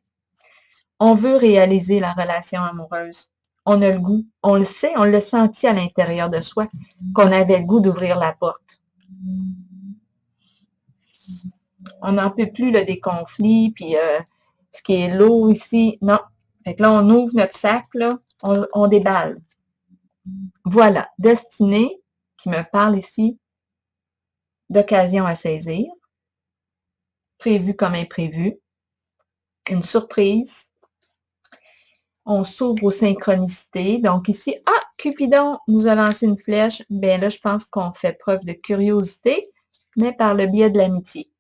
On veut réaliser la relation amoureuse. On a le goût, on le sait, on l'a senti à l'intérieur de soi, qu'on avait le goût d'ouvrir la porte. On n'en peut plus là, des conflits, puis ce qui est lourd ici, non. Fait que là, on ouvre notre sac, là, on déballe. Voilà, destinée qui me parle ici d'occasion à saisir, prévu comme imprévu, une surprise. On s'ouvre aux synchronicités. Donc ici, ah, Cupidon nous a lancé une flèche. Bien là, je pense qu'on fait preuve de curiosité, mais par le biais de l'amitié.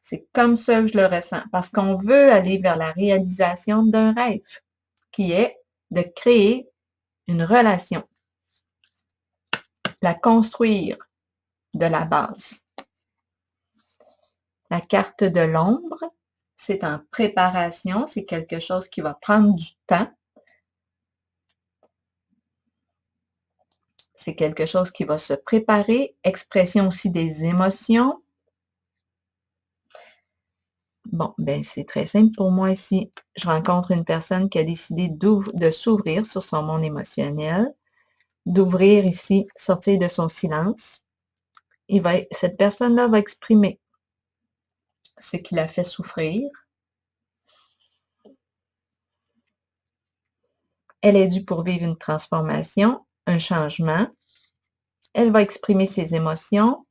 C'est comme ça que je le ressens, parce qu'on veut aller vers la réalisation d'un rêve, qui est de créer une relation, la construire de la base. La carte de l'ombre, c'est en préparation, c'est quelque chose qui va prendre du temps. C'est quelque chose qui va se préparer, expression aussi des émotions. Bon, ben c'est très simple pour moi ici. Je rencontre une personne qui a décidé de s'ouvrir sur son monde émotionnel, d'ouvrir ici, sortir de son silence. Cette personne-là va exprimer ce qui l'a fait souffrir. Elle est due pour vivre une transformation, un changement. Elle va exprimer ses émotions.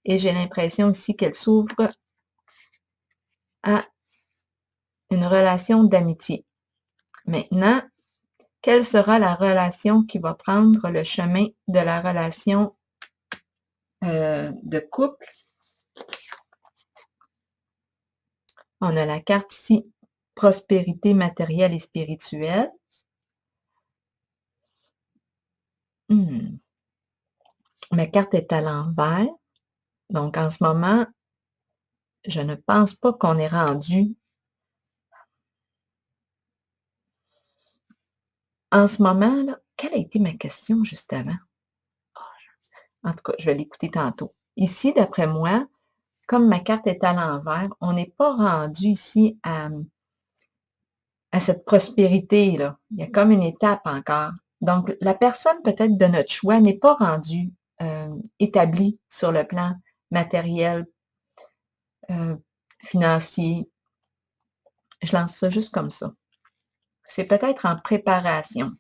Et j'ai l'impression ici qu'elle s'ouvre à une relation d'amitié. Maintenant, quelle sera la relation qui va prendre le chemin de la relation de couple? On a la carte ici, prospérité matérielle et spirituelle. Ma carte est à l'envers. Donc, en ce moment, je ne pense pas qu'on est rendu. En ce moment, là, quelle a été ma question juste avant? En tout cas, je vais l'écouter tantôt. Ici, d'après moi, comme ma carte est à l'envers, on n'est pas rendu ici à cette prospérité-là. Il y a comme une étape encore. Donc, la personne peut-être de notre choix n'est pas rendue établie sur le plan matériel, financier. Je lance ça juste comme ça. C'est peut-être en préparation.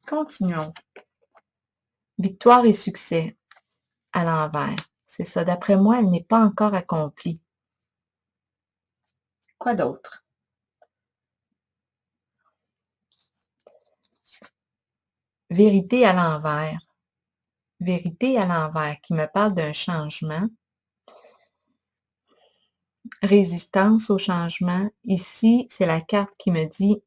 Continuons. Victoire et succès à l'envers. C'est ça. D'après moi, elle n'est pas encore accomplie. Quoi d'autre? Vérité à l'envers. Vérité à l'envers qui me parle d'un changement. Résistance au changement. Ici, c'est la carte qui me dit,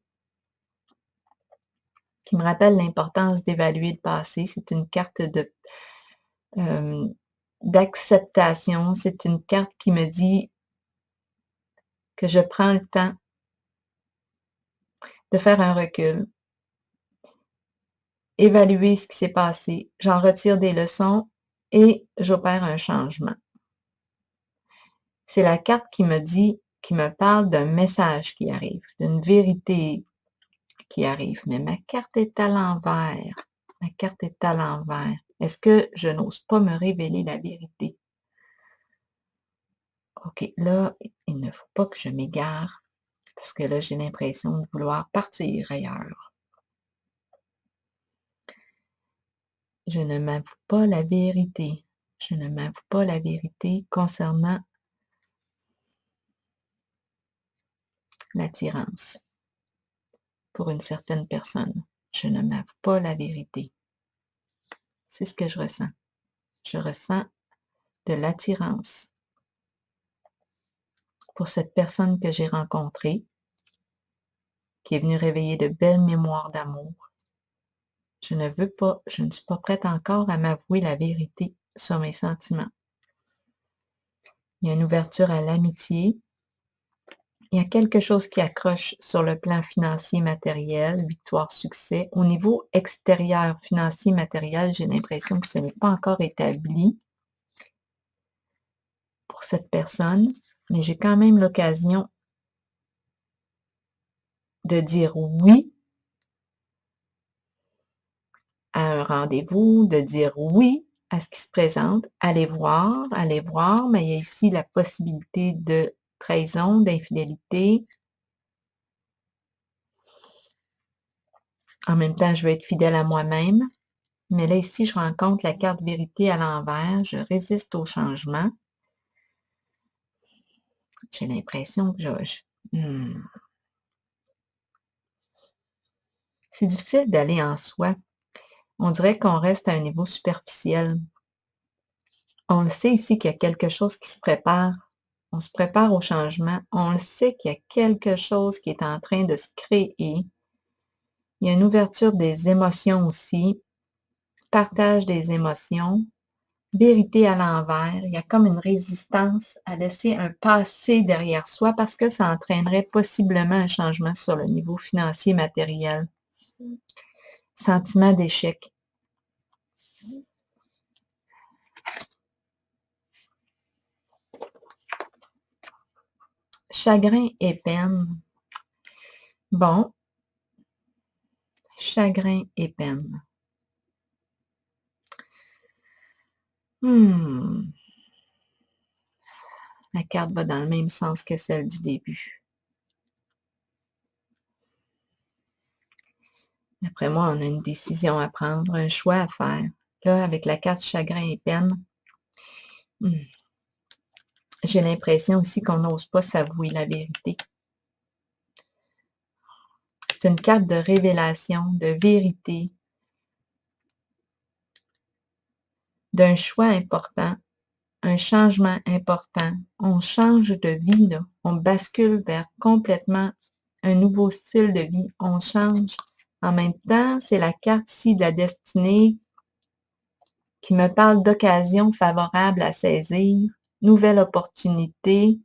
qui me rappelle l'importance d'évaluer le passé. C'est une carte d'acceptation. C'est une carte qui me dit que je prends le temps de faire un recul, évaluer ce qui s'est passé, j'en retire des leçons et j'opère un changement. C'est la carte qui me parle d'un message qui arrive, d'une vérité qui arrive. Mais ma carte est à l'envers. Ma carte est à l'envers. Est-ce que je n'ose pas me révéler la vérité? OK, là, il ne faut pas que je m'égare parce que là, j'ai l'impression de vouloir partir ailleurs. Je ne m'avoue pas la vérité. Je ne m'avoue pas la vérité concernant l'attirance pour une certaine personne. Je ne m'avoue pas la vérité. C'est ce que je ressens. Je ressens de l'attirance pour cette personne que j'ai rencontrée, qui est venue réveiller de belles mémoires d'amour. Je ne suis pas prête encore à m'avouer la vérité sur mes sentiments. Il y a une ouverture à l'amitié. Il y a quelque chose qui accroche sur le plan financier, matériel, victoire, succès. Au niveau extérieur, financier, matériel, j'ai l'impression que ce n'est pas encore établi pour cette personne, mais j'ai quand même l'occasion de dire oui à un rendez-vous, de dire oui à ce qui se présente. Allez voir, mais il y a ici la possibilité de trahison, d'infidélité. En même temps, je veux être fidèle à moi-même. Mais là, ici, je rencontre la carte vérité à l'envers. Je résiste au changement. J'ai l'impression que c'est difficile d'aller en soi. On dirait qu'on reste à un niveau superficiel. On le sait ici qu'il y a quelque chose qui se prépare. On se prépare au changement. On le sait qu'il y a quelque chose qui est en train de se créer. Il y a une ouverture des émotions aussi, partage des émotions, vérité à l'envers. Il y a comme une résistance à laisser un passé derrière soi parce que ça entraînerait possiblement un changement sur le niveau financier matériel. Sentiment d'échec. Chagrin et peine. Bon. Chagrin et peine. La carte va dans le même sens que celle du début. D'après moi, on a une décision à prendre, un choix à faire. Là, avec la carte chagrin et peine, j'ai l'impression aussi qu'on n'ose pas s'avouer la vérité. C'est une carte de révélation, de vérité, d'un choix important, un changement important. On change de vie, là. On bascule vers complètement un nouveau style de vie. On change. En même temps, c'est la carte ici de la destinée qui me parle d'occasion favorable à saisir, nouvelle opportunité.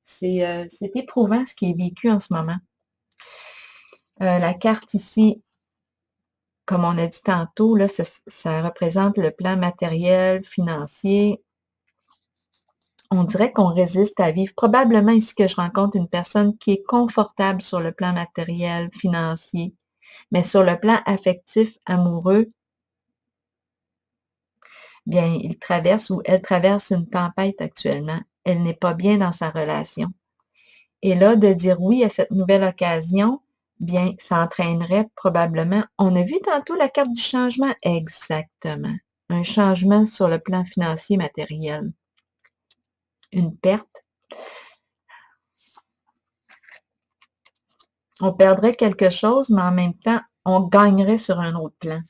C'est éprouvant ce qui est vécu en ce moment. La carte ici, comme on a dit tantôt, là, ça représente le plan matériel, financier. On dirait qu'on résiste à vivre. Probablement ici que je rencontre une personne qui est confortable sur le plan matériel, financier, mais sur le plan affectif, amoureux, bien, il traverse ou elle traverse une tempête actuellement. Elle n'est pas bien dans sa relation. Et là, de dire oui à cette nouvelle occasion, bien, ça entraînerait probablement, on a vu tantôt la carte du changement, exactement, un changement sur le plan financier matériel, une perte. On perdrait quelque chose, mais en même temps, on gagnerait sur un autre plan.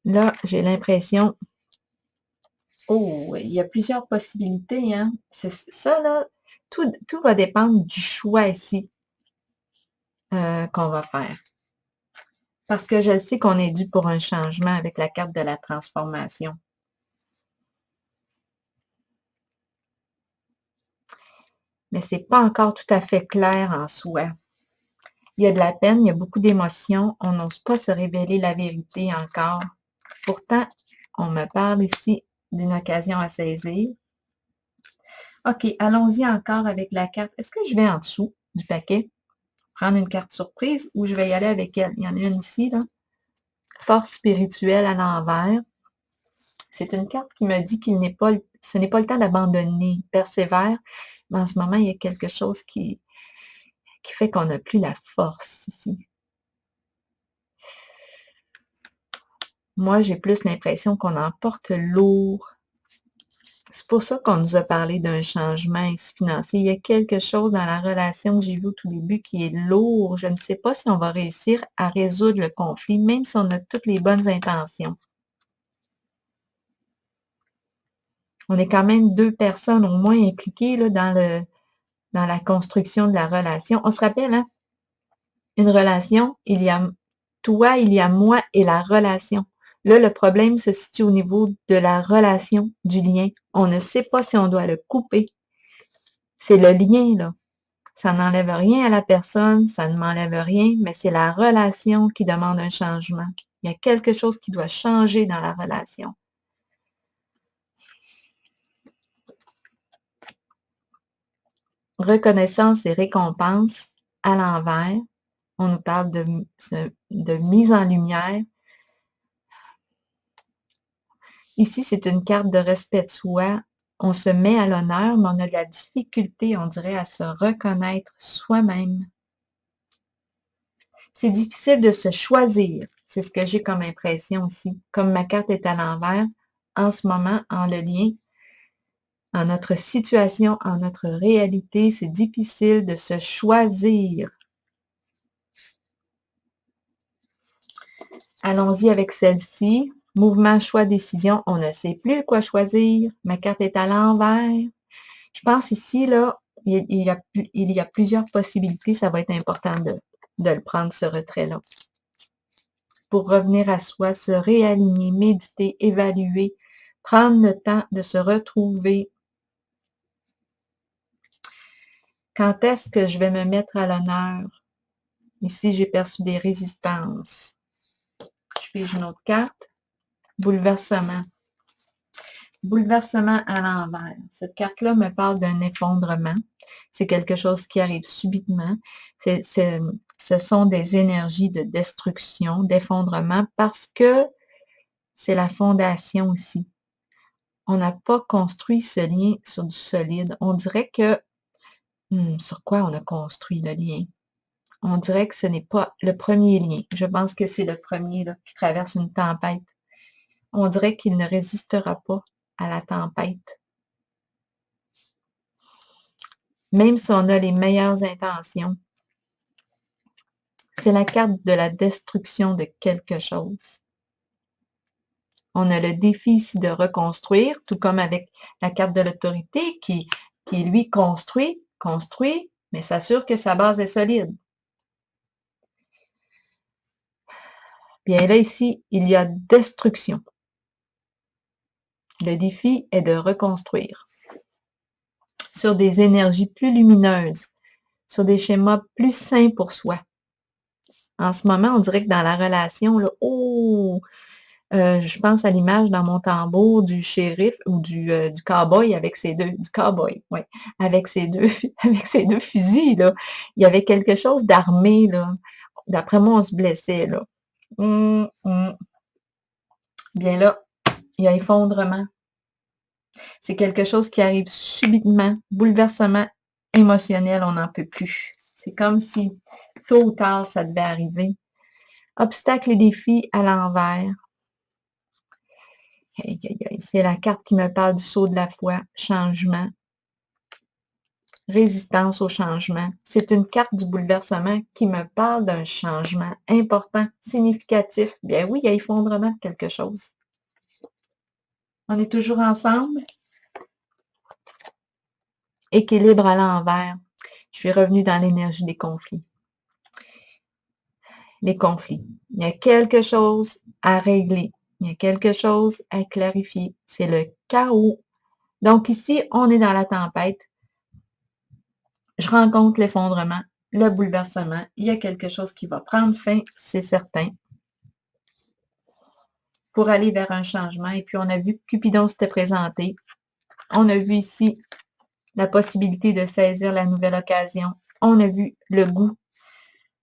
Là, j'ai l'impression, il y a plusieurs possibilités, hein. C'est ça, là, tout va dépendre du choix ici qu'on va faire. Parce que je sais qu'on est dû pour un changement avec la carte de la transformation. Mais ce n'est pas encore tout à fait clair en soi. Il y a de la peine, il y a beaucoup d'émotions. On n'ose pas se révéler la vérité encore. Pourtant, on me parle ici d'une occasion à saisir. OK, allons-y encore avec la carte. Est-ce que je vais en dessous du paquet, prendre une carte surprise ou je vais y aller avec elle? Il y en a une ici, là. Force spirituelle à l'envers. C'est une carte qui me dit ce n'est pas le temps d'abandonner. Persévère, mais en ce moment, il y a quelque chose qui fait qu'on n'a plus la force ici. Moi, j'ai plus l'impression qu'on en porte lourd. C'est pour ça qu'on nous a parlé d'un changement ici financier. Il y a quelque chose dans la relation que j'ai vu au tout début qui est lourd. Je ne sais pas si on va réussir à résoudre le conflit, même si on a toutes les bonnes intentions. On est quand même 2 personnes au moins impliquées là, dans la construction de la relation. On se rappelle, hein? Une relation, il y a toi, il y a moi et la relation. Là, le problème se situe au niveau de la relation, du lien. On ne sait pas si on doit le couper. C'est le lien, là. Ça n'enlève rien à la personne, ça ne m'enlève rien, mais c'est la relation qui demande un changement. Il y a quelque chose qui doit changer dans la relation. Reconnaissance et récompense à l'envers. On nous parle de mise en lumière. Ici, c'est une carte de respect de soi. On se met à l'honneur, mais on a de la difficulté, on dirait, à se reconnaître soi-même. C'est difficile de se choisir. C'est ce que j'ai comme impression aussi. Comme ma carte est à l'envers, en ce moment, en le lien, en notre situation, en notre réalité, c'est difficile de se choisir. Allons-y avec celle-ci. Mouvement, choix, décision. On ne sait plus quoi choisir. Ma carte est à l'envers. Je pense ici, là, il y a plusieurs possibilités. Ça va être important de le prendre, ce retrait-là. Pour revenir à soi, se réaligner, méditer, évaluer, prendre le temps de se retrouver. Quand est-ce que je vais me mettre à l'honneur? Ici, j'ai perçu des résistances. Je pige une autre carte. Bouleversement. Bouleversement à l'envers. Cette carte-là me parle d'un effondrement. C'est quelque chose qui arrive subitement. Ce sont des énergies de destruction, d'effondrement, parce que c'est la fondation aussi. On n'a pas construit ce lien sur du solide. On dirait que... sur quoi on a construit le lien? On dirait que ce n'est pas le premier lien. Je pense que c'est le premier là, qui traverse une tempête. On dirait qu'il ne résistera pas à la tempête. Même si on a les meilleures intentions. C'est la carte de la destruction de quelque chose. On a le défi ici de reconstruire, tout comme avec la carte de l'autorité qui lui construit, mais s'assure que sa base est solide. Bien là, ici, il y a destruction. Le défi est de reconstruire sur des énergies plus lumineuses, sur des schémas plus sains pour soi. En ce moment, on dirait que dans la relation, là, je pense à l'image dans mon tambour du shérif ou du cow-boy avec ses deux, du cow-boy, oui, avec ses deux fusils, là. Il y avait quelque chose d'armé, là. D'après moi, on se blessait, là. Bien là, il y a effondrement. C'est quelque chose qui arrive subitement, bouleversement émotionnel, on n'en peut plus. C'est comme si tôt ou tard, ça devait arriver. Obstacles et défis à l'envers. C'est la carte qui me parle du saut de la foi, changement, résistance au changement. C'est une carte du bouleversement qui me parle d'un changement important, significatif. Bien oui, il y a effondrement de quelque chose. On est toujours ensemble. Équilibre à l'envers. Je suis revenue dans l'énergie des conflits. Les conflits. Il y a quelque chose à régler. Il y a quelque chose à clarifier. C'est le chaos. Donc ici, on est dans la tempête. Je rencontre l'effondrement, le bouleversement. Il y a quelque chose qui va prendre fin, c'est certain, pour aller vers un changement. Et puis, on a vu que Cupidon s'était présenté. On a vu ici la possibilité de saisir la nouvelle occasion. On a vu le goût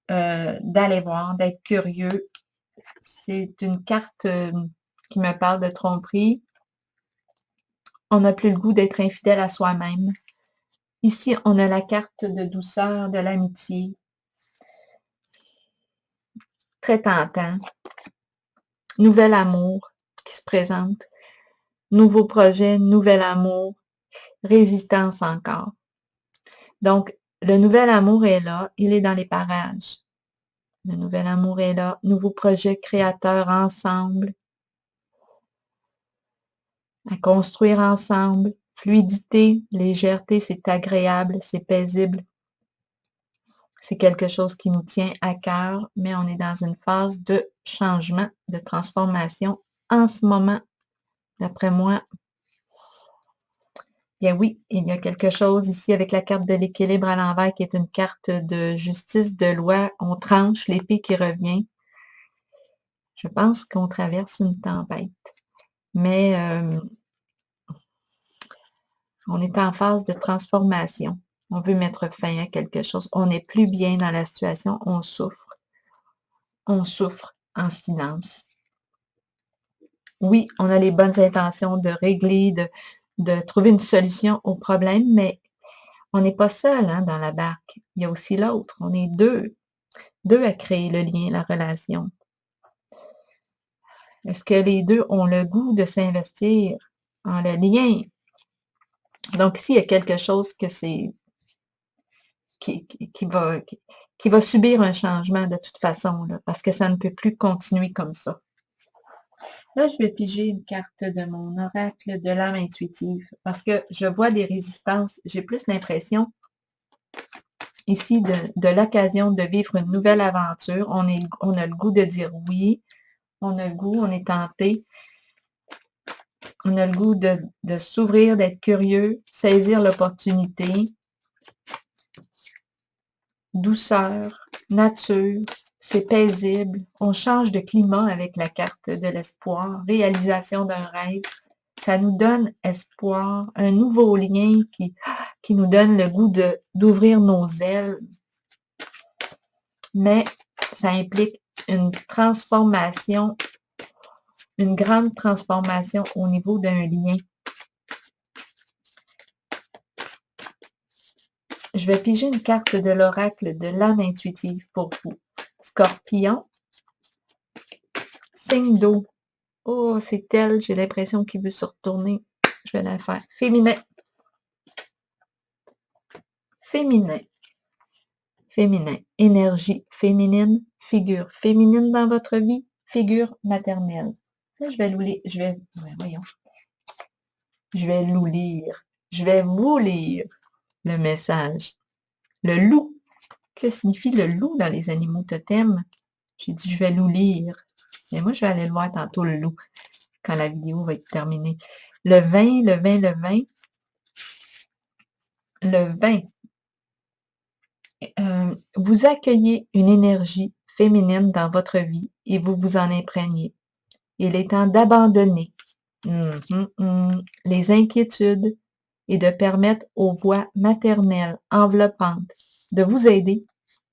d'aller voir, d'être curieux. C'est une carte qui me parle de tromperie. On n'a plus le goût d'être infidèle à soi-même. Ici, on a la carte de douceur, de l'amitié. Très tentant. Nouvel amour qui se présente. Nouveau projet, nouvel amour. Résistance encore. Donc, le nouvel amour est là. Il est dans les parages. Le nouvel amour est là. Nouveau projet créateur ensemble. À construire ensemble. Fluidité, légèreté, c'est agréable, c'est paisible. C'est quelque chose qui nous tient à cœur, mais on est dans une phase de changement, de transformation en ce moment, d'après moi. Bien oui, il y a quelque chose ici avec la carte de l'équilibre à l'envers qui est une carte de justice, de loi. On tranche l'épée qui revient. Je pense qu'on traverse une tempête, mais on est en phase de transformation. On veut mettre fin à quelque chose. On n'est plus bien dans la situation. On souffre. On souffre en silence. Oui, on a les bonnes intentions de régler, de trouver une solution au problème, mais on n'est pas seul dans la barque. Il y a aussi l'autre. On est deux à créer le lien, la relation. Est-ce que les deux ont le goût de s'investir en le lien? Donc ici, il y a quelque chose que c'est qui va subir un changement de toute façon, là, parce que ça ne peut plus continuer comme ça. Là, je vais piger une carte de mon oracle de l'âme intuitive parce que je vois des résistances. J'ai plus l'impression ici de l'occasion de vivre une nouvelle aventure. On a le goût de dire oui. On a le goût, on est tenté. On a le goût de s'ouvrir, d'être curieux, saisir l'opportunité. Douceur, nature, c'est paisible. On change de climat avec la carte de l'espoir, réalisation d'un rêve. Ça nous donne espoir, un nouveau lien qui nous donne le goût d'ouvrir nos ailes. Mais ça implique une transformation, une grande transformation au niveau d'un lien. Je vais piger une carte de l'oracle de l'âme intuitive pour vous. Scorpion, signe d'eau. Oh, c'est elle, j'ai l'impression qu'il veut se retourner. Je vais la faire. Féminin. Féminin. Féminin. Énergie féminine. Figure féminine dans votre vie. Figure maternelle. Là, je vais vous lire. Voyons. Je vais vous lire. Je vais vous lire le message. Le loup. Que signifie le loup dans les animaux totems? J'ai dit, je vais vous lire. Mais moi, je vais aller le voir tantôt, le loup, quand la vidéo va être terminée. Le vin, le vin, le vin. Le vin. Vous accueillez une énergie féminine dans votre vie et vous vous en imprégnez. Il est temps d'abandonner les inquiétudes et de permettre aux voix maternelles enveloppantes de vous aider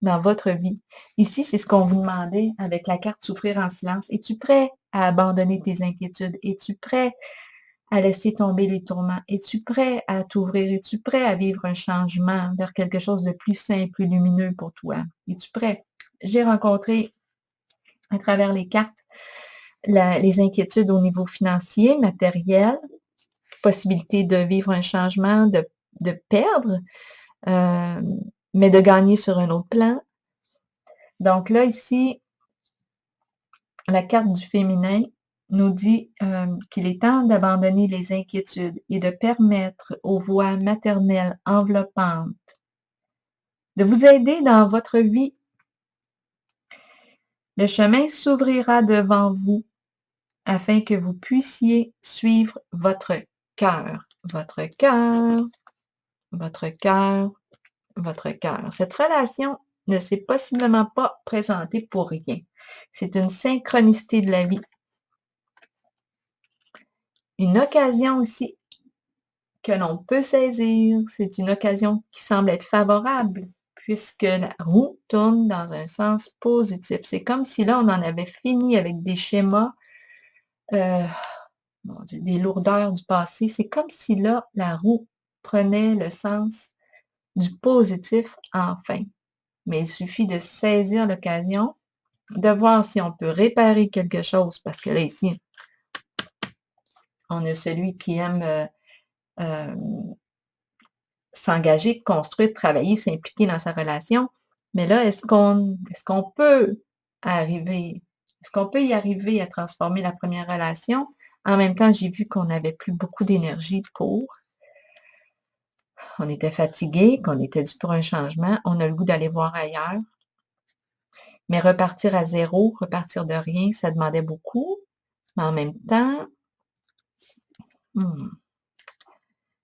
dans votre vie. Ici, c'est ce qu'on vous demandait avec la carte Souffrir en silence. Es-tu prêt à abandonner tes inquiétudes? Es-tu prêt à laisser tomber les tourments? Es-tu prêt à t'ouvrir? Es-tu prêt à vivre un changement vers quelque chose de plus sain, plus lumineux pour toi? Es-tu prêt? J'ai rencontré à travers les cartes les inquiétudes au niveau financier, matériel, possibilité de vivre un changement, de perdre, mais de gagner sur un autre plan. Donc là, ici, la carte du féminin nous dit qu'il est temps d'abandonner les inquiétudes et de permettre aux voix maternelles enveloppantes de vous aider dans votre vie. Le chemin s'ouvrira devant vous afin que vous puissiez suivre votre cœur, votre cœur, votre cœur, votre cœur. Cette relation ne s'est possiblement pas présentée pour rien. C'est une synchronicité de la vie. Une occasion aussi que l'on peut saisir. C'est une occasion qui semble être favorable puisque la roue tourne dans un sens positif. C'est comme si là, on en avait fini avec des schémas, des lourdeurs du passé. C'est comme si là, la roue prenait le sens du positif enfin. Mais il suffit de saisir l'occasion, de voir si on peut réparer quelque chose, parce que là, ici, on a celui qui aime s'engager, construire, travailler, s'impliquer dans sa relation. Mais là, est-ce qu'on peut arriver, est-ce qu'on peut y arriver à transformer la première relation? En même temps, j'ai vu qu'on n'avait plus beaucoup d'énergie pour. On était fatigué, qu'on était dû pour un changement. On a le goût d'aller voir ailleurs. Mais repartir à zéro, repartir de rien, ça demandait beaucoup. Mais en même temps,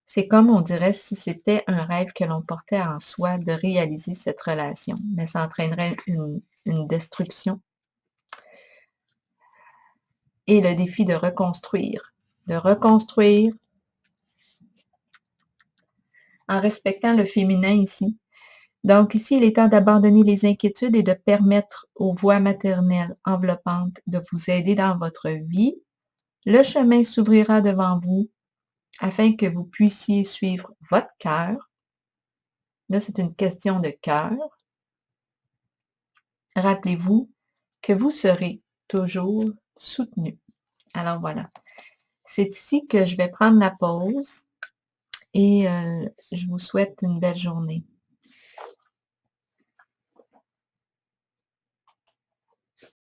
c'est comme on dirait si c'était un rêve que l'on portait en soi de réaliser cette relation, mais ça entraînerait une destruction. Et le défi de reconstruire en respectant le féminin ici. Donc ici, il est temps d'abandonner les inquiétudes et de permettre aux voix maternelles enveloppantes de vous aider dans votre vie. Le chemin s'ouvrira devant vous afin que vous puissiez suivre votre cœur. Là, c'est une question de cœur. Rappelez-vous que vous serez toujours soutenu. Alors voilà, c'est ici que je vais prendre la pause et je vous souhaite une belle journée.